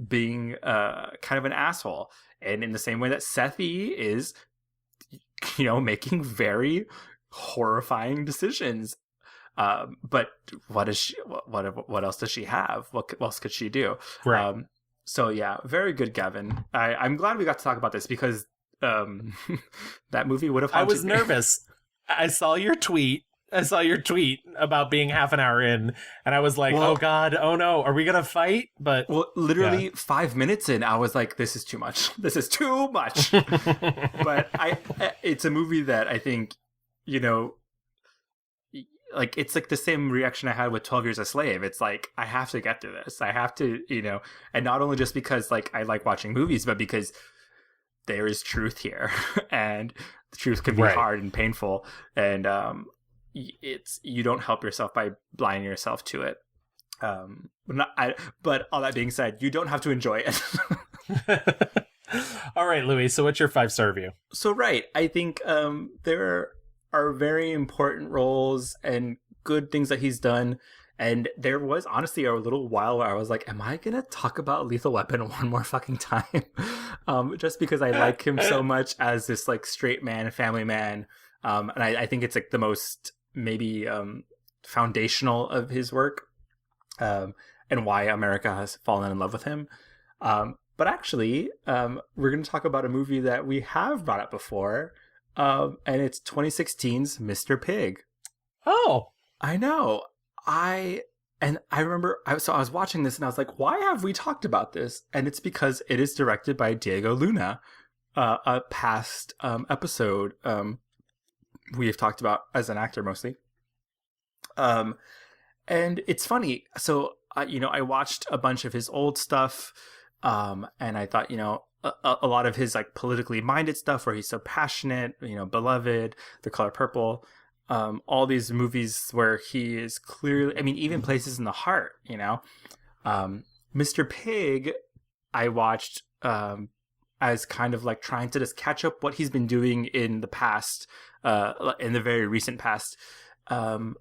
Speaker 2: being kind of an asshole. And in the same way that Sethi is, making very horrifying decisions. But what is she? What else does she have? What else could she do?
Speaker 1: Right.
Speaker 2: So yeah, very good, Gavin. I'm glad we got to talk about this, because that movie would have haunted
Speaker 1: I was
Speaker 2: me.
Speaker 1: nervous. I saw your tweet about being half an hour in, and I was like, oh God, oh no, are we going to fight? But
Speaker 2: literally 5 minutes in, I was like, this is too much. This is too much. But it's a movie that I think, like, it's like the same reaction I had with 12 Years a Slave. It's like, I have to get through this. I have to, and not only just because like I like watching movies, but because there is truth here, and the truth can be hard and painful, and you don't help yourself by blinding yourself to it. But all that being said, you don't have to enjoy it.
Speaker 1: All right, Louis. So what's your 5-star review?
Speaker 2: So I think there are very important roles and good things that he's done. And there was honestly a little while where I was like, am I going to talk about Lethal Weapon one more fucking time? Just because I like him so much as this like straight man, family man. And I think it's like the most maybe foundational of his work, and why America has fallen in love with him. But actually, we're going to talk about a movie that we have brought up before, and it's 2016's Mr. Pig.
Speaker 1: Oh,
Speaker 2: I know. I remember, I was watching this and I was like, why have we talked about this? And it's because it is directed by Diego Luna, a past episode we have talked about as an actor mostly. And it's funny. So I watched a bunch of his old stuff, and I thought, a lot of his like politically minded stuff where he's so passionate, Beloved, The Color Purple, all these movies where he is clearly, even Places in the Heart, Mr. Pig, I watched as kind of like trying to just catch up what he's been doing in the past, in the very recent past. And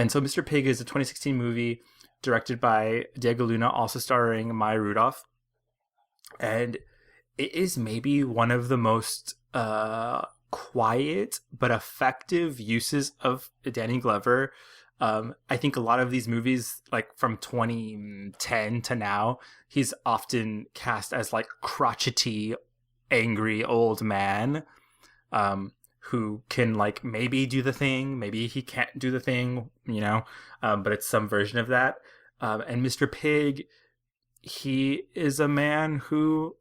Speaker 2: so Mr. Pig is a 2016 movie directed by Diego Luna, also starring Maya Rudolph. And it is maybe one of the most quiet but effective uses of Danny Glover. I think a lot of these movies, like from 2010 to now, he's often cast as like crotchety, angry old man who can like maybe do the thing, maybe he can't do the thing, but it's some version of that. And Mr. Pig, he is a man who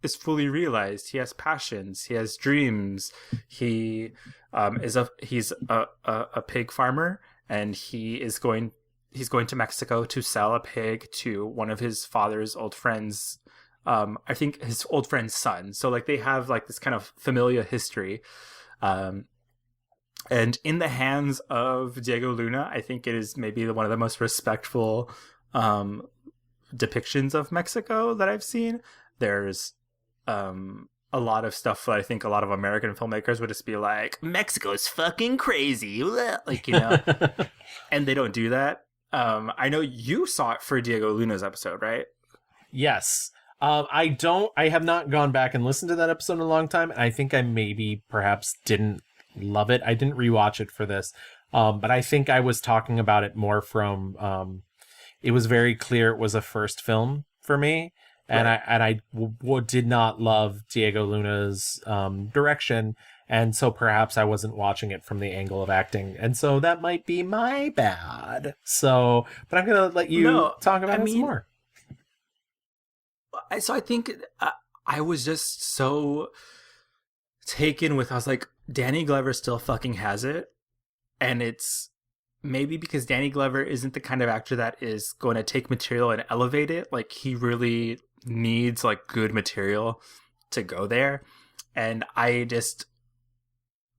Speaker 2: is fully realized. He has passions. He has dreams. He's a pig farmer, and he's going to Mexico to sell a pig to one of his father's old friends. I think his old friend's son. So like they have like this kind of familial history. And in the hands of Diego Luna, I think it is maybe one of the most respectful depictions of Mexico that I've seen. There's a lot of stuff that I think a lot of American filmmakers would just be like, Mexico's fucking crazy, like, and they don't do that. I know you saw it for Diego Luna's episode, right?
Speaker 1: Yes. I have not gone back and listened to that episode in a long time. And I think I perhaps didn't love it. I didn't rewatch it for this. But I think I was talking about it more from, it was very clear it was a first film for me. And right. I did not love Diego Luna's direction. And so perhaps I wasn't watching it from the angle of acting. And so that might be my bad. So, but I'm going to let you talk about it some more.
Speaker 2: So I think I was just so taken with, I was like, Danny Glover still fucking has it. And it's maybe because Danny Glover isn't the kind of actor that is going to take material and elevate it. Like, he really needs like good material to go there. And I just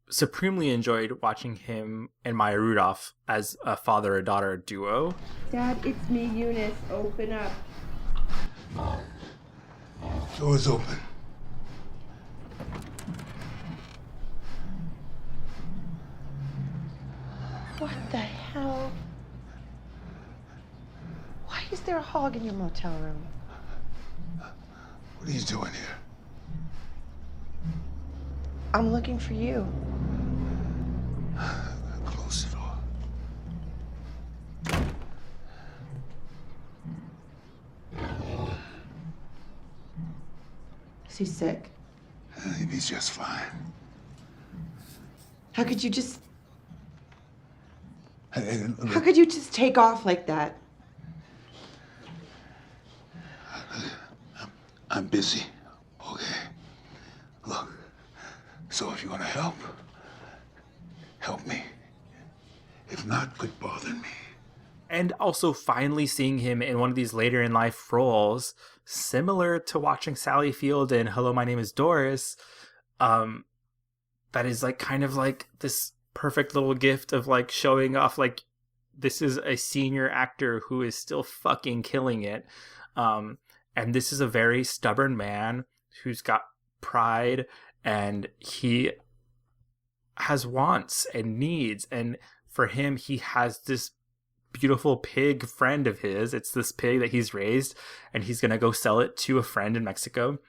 Speaker 2: supremely enjoyed watching him and Maya Rudolph as a father-daughter duo.
Speaker 12: Dad, it's me, Eunice. Open up.
Speaker 8: Door's open.
Speaker 12: What the hell? Why is there a hog in your motel room?
Speaker 8: What are you doing here?
Speaker 12: I'm looking for you.
Speaker 8: Close the door.
Speaker 12: Is he sick?
Speaker 8: He's just fine.
Speaker 12: How could you just...
Speaker 8: Hey,
Speaker 12: How could you just take off like that?
Speaker 8: I'm busy, okay? Look, so if you want to help me. If not, quit bothering me.
Speaker 2: And also finally seeing him in one of these later in life roles, similar to watching Sally Field in Hello, My Name is Doris, that is like kind of like this perfect little gift of like showing off like this is a senior actor who is still fucking killing it. And this is a very stubborn man who's got pride, and he has wants and needs. And for him, he has this beautiful pig friend of his. It's this pig that he's raised, and he's going to go sell it to a friend in Mexico.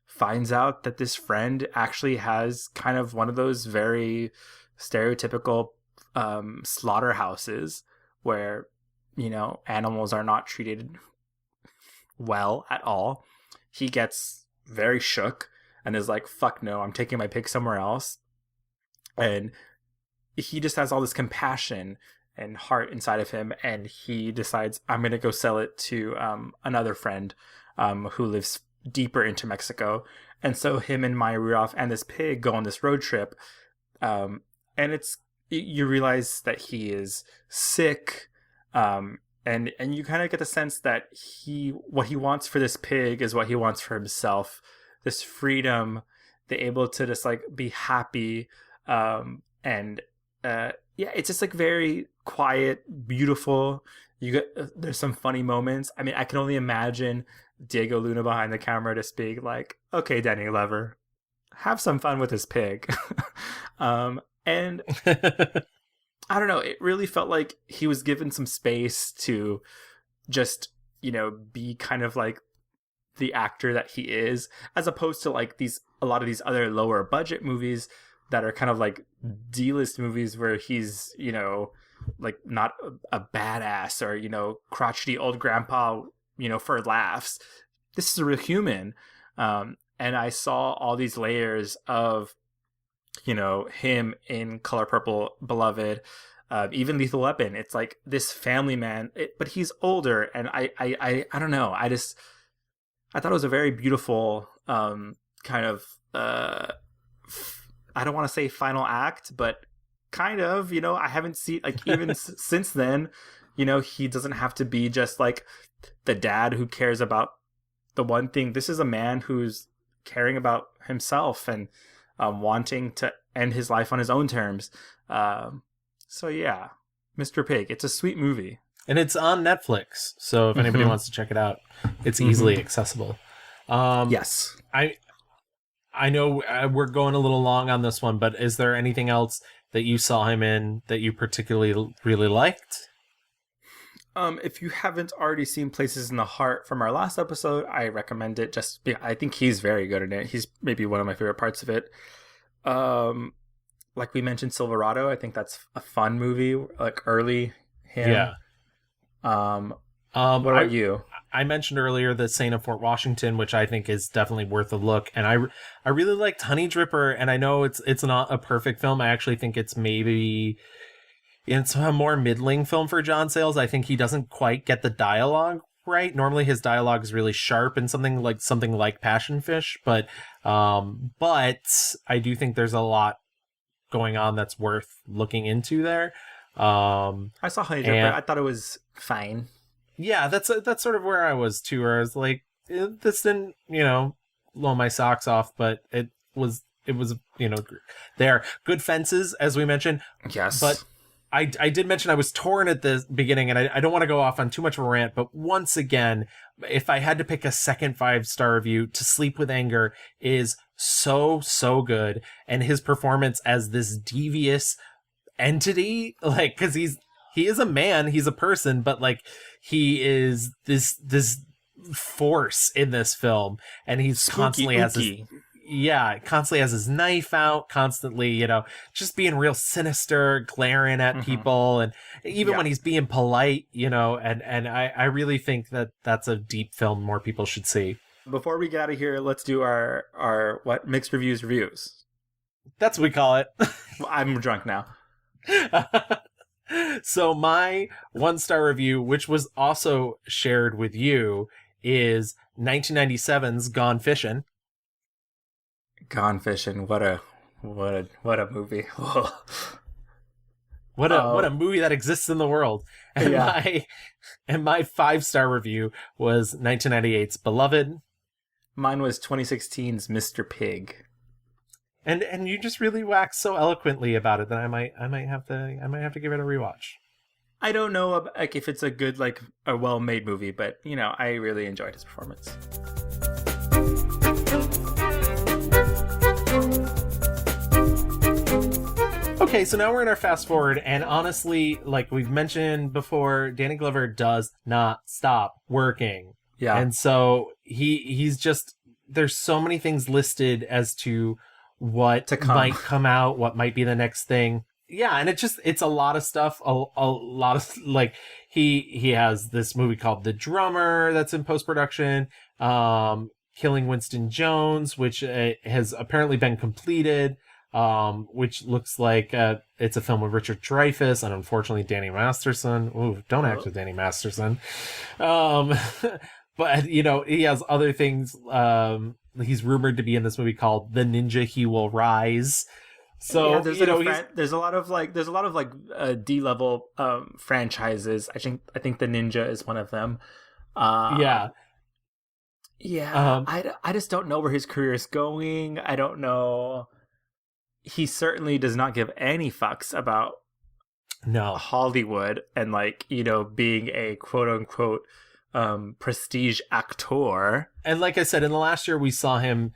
Speaker 2: Finds out that this friend actually has kind of one of those very stereotypical slaughterhouses where, animals are not treated well at all. He gets very shook and is like, fuck no, I'm taking my pig somewhere else. And he just has all this compassion and heart inside of him, and he decides, I'm going to go sell it to another friend who lives deeper into Mexico. And so him and Maya Rudolph and this pig go on this road trip, and you realize that he is sick, and you kind of get the sense that what he wants for this pig is what he wants for himself. This freedom, the able to just like be happy, and yeah, it's just like very quiet, beautiful. There's some funny moments. I mean, I can only imagine Diego Luna behind the camera just being like, "Okay, Danny Glover, have some fun with this pig." And I don't know, it really felt like he was given some space to just, be kind of like the actor that he is, as opposed to like a lot of these other lower budget movies that are kind of like D-list movies where he's, like not a badass or, crotchety old grandpa, for laughs. This is a real human. And I saw all these layers of, him in Color Purple, Beloved, even Lethal Weapon. It's like this family man, but he's older. And I don't know. I thought it was a very beautiful kind of, I don't want to say final act, but kind of, I haven't seen, like, even since then, he doesn't have to be just like the dad who cares about the one thing. This is a man who's caring about himself and wanting to end his life on his own terms. So yeah, Mr. Pig, it's a sweet movie.
Speaker 1: And it's on Netflix, so if anybody wants to check it out, it's easily accessible.
Speaker 2: Yes.
Speaker 1: I know we're going a little long on this one, but is there anything else that you saw him in that you particularly really liked?
Speaker 2: If you haven't already seen Places in the Heart from our last episode, I recommend it. I think he's very good in it. He's maybe one of my favorite parts of it. Like we mentioned, Silverado. I think that's a fun movie, like early him.
Speaker 1: Yeah.
Speaker 2: What about you?
Speaker 1: I mentioned earlier the Saint of Fort Washington, which I think is definitely worth a look. And I really liked Honey Dripper, and I know it's not a perfect film. I actually think it's a more middling film for John Sayles. I think he doesn't quite get the dialogue right. Normally his dialogue is really sharp and something like Passion Fish, but I do think there's a lot going on that's worth looking into there.
Speaker 2: I saw Honey Dripper. I thought it was fine.
Speaker 1: Yeah, that's sort of where I was too, where I was like, this didn't, blow my socks off, but it was, there. Good fences, as we mentioned.
Speaker 2: Yes.
Speaker 1: But I did mention I was torn at the beginning, and I don't want to go off on too much of a rant, but once again, if I had to pick a second 5-star review, To Sleep with Anger is so, so good. And his performance as this devious entity, like, because he is a man, he's a person, but like he is this force in this film, and he's constantly has his knife out, constantly, just being real sinister, glaring at people, and even when he's being polite, and I really think that that's a deep film more people should see.
Speaker 2: Before we get out of here, let's do our mixed reviews.
Speaker 1: That's what we call it.
Speaker 2: I'm drunk now.
Speaker 1: So my 1-star review, which was also shared with you, is 1997's Gone Fishin'.
Speaker 2: Gone Fishin', what a movie.
Speaker 1: What a movie that exists in the world. And my 5-star review was 1998's Beloved.
Speaker 2: Mine was 2016's Mr. Pig.
Speaker 1: And you just really waxed so eloquently about it that I might have to give it a rewatch.
Speaker 2: I don't know if it's a good, a well-made movie, but I really enjoyed his performance.
Speaker 1: Okay, so now we're in our fast forward, and honestly, like we've mentioned before, Danny Glover does not stop working.
Speaker 2: Yeah.
Speaker 1: And so he's just, there's so many things listed as to what might come out, what might be the next thing. Yeah, and it's a lot of stuff, a lot of, he has this movie called The Drummer that's in post-production, Killing Winston Jones, which has apparently been completed, which looks like it's a film with Richard Dreyfuss and unfortunately Danny Masterson. Ooh, don't act with Danny Masterson. But, he has other things. He's rumored to be in this movie called The Ninja He Will Rise, So
Speaker 2: yeah, there's
Speaker 1: you
Speaker 2: like
Speaker 1: know,
Speaker 2: there's a lot of D-level franchises. I think the Ninja is one of them.
Speaker 1: Yeah.
Speaker 2: I just don't know where his career is going. I don't know. He certainly does not give any fucks about Hollywood and being a quote unquote prestige actor.
Speaker 1: And like I said, in the last year, we saw him.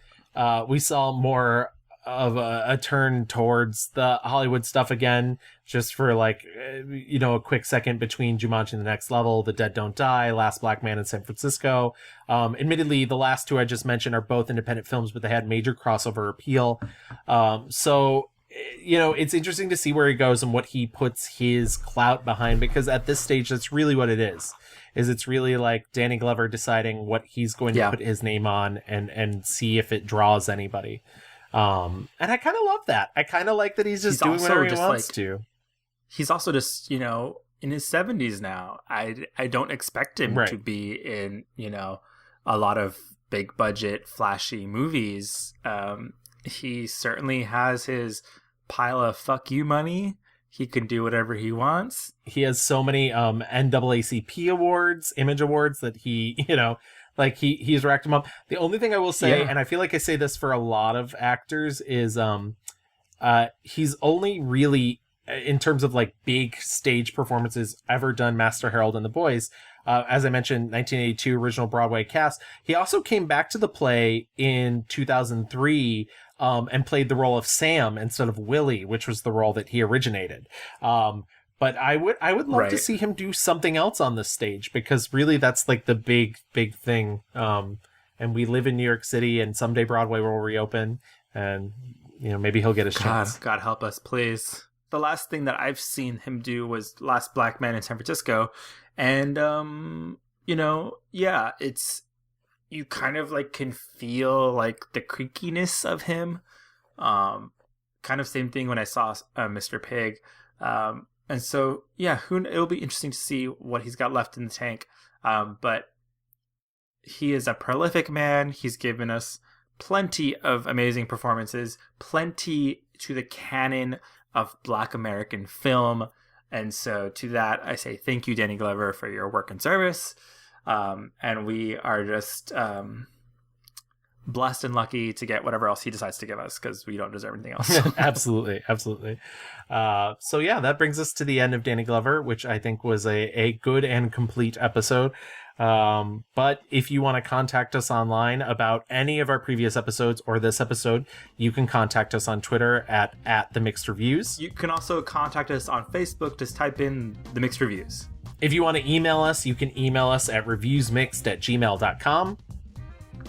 Speaker 1: We saw more of a turn towards the Hollywood stuff again, just for a quick second between Jumanji: The Next Level, The Dead Don't Die, Last Black Man in San Francisco. Admittedly, the last two I just mentioned are both independent films, but they had major crossover appeal. So it's interesting to see where he goes and what he puts his clout behind, because at this stage, that's really what it is. It's really like Danny Glover deciding what he's going to put his name on and see if it draws anybody. And I kind of love that. I kind of like that he's just doing whatever he wants to.
Speaker 2: He's also just, in his 70s now. I don't expect him to be in, a lot of big budget, flashy movies. He certainly has his pile of fuck you money. He can do whatever he wants.
Speaker 1: He has so many NAACP awards, Image Awards, that he, he's racked them up. The only thing I will say, and I feel like I say this for a lot of actors, is he's only really, in terms of big stage performances, ever done Master Harold and the Boys. As I mentioned, 1982 original Broadway cast. He also came back to the play in 2003 and played the role of Sam instead of Willie, which was the role that he originated. But I would love to see him do something else on this stage, because really that's the big thing. And we live in New York City, and someday Broadway will reopen, and maybe he'll get a chance.
Speaker 2: God help us, please. The last thing that I've seen him do was Last Black Man in San Francisco, and it's, you kind of can feel the creakiness of him. Kind of same thing when I saw Mr. Pig. And so, it'll be interesting to see what he's got left in the tank. But he is a prolific man. He's given us plenty of amazing performances, plenty to the canon of Black American film. And so to that, I say thank you, Danny Glover, for your work and service. And we are just blessed and lucky to get whatever else he decides to give us, because we don't deserve anything else.
Speaker 1: Absolutely. So that brings us to the end of Danny Glover, which I think was a good and complete episode. But if you want to contact us online about any of our previous episodes or this episode, you can contact us on Twitter at The Mixed Reviews.
Speaker 2: You can also contact us on Facebook. Just type in The Mixed Reviews.
Speaker 1: If you want to email us, you can email us at reviewsmixed@gmail.com.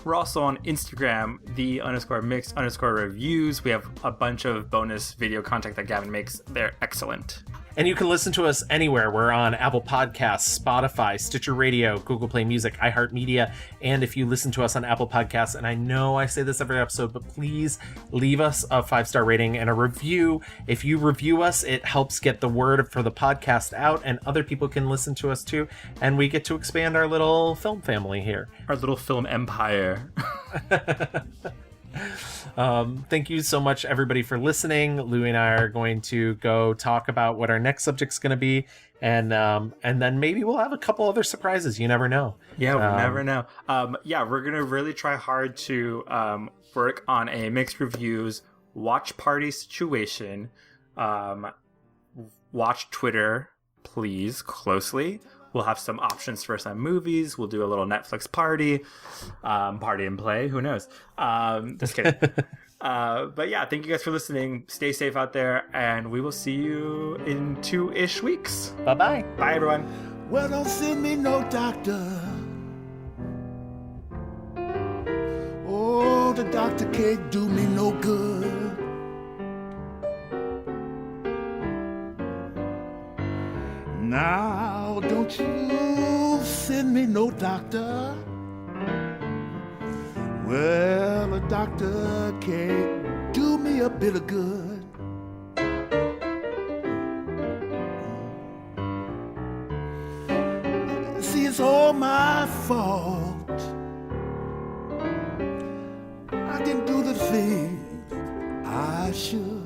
Speaker 2: We're also on Instagram, _mixed_reviews. We have a bunch of bonus video content that Gavin makes. They're excellent.
Speaker 1: And you can listen to us anywhere. We're on Apple Podcasts, Spotify, Stitcher Radio, Google Play Music, iHeartMedia. And if you listen to us on Apple Podcasts, and I know I say this every episode, but please leave us a 5-star rating and a review. If you review us, it helps get the word for the podcast out, and other people can listen to us too. And we get to expand our little film family here.
Speaker 2: Our little film empire.
Speaker 1: Thank you so much, everybody, for listening. Louie and I are going to go talk about what our next subject's going to be, and then maybe we'll have a couple other surprises. You never know.
Speaker 2: Yeah, we never know. We're gonna really try hard to work on a Mixed Reviews watch party situation. Watch Twitter, please, closely. We'll have some options for some movies. We'll do a little Netflix party and play. Who knows? Just kidding. But thank you guys for listening. Stay safe out there, and we will see you in 2-ish weeks.
Speaker 1: Bye-bye.
Speaker 2: Bye, everyone.
Speaker 8: Well, don't send me no doctor. Oh, the doctor can't do me no good. Now, don't you send me no doctor. Well, a doctor can't do me a bit of good. See, it's all my fault. I didn't do the things I should.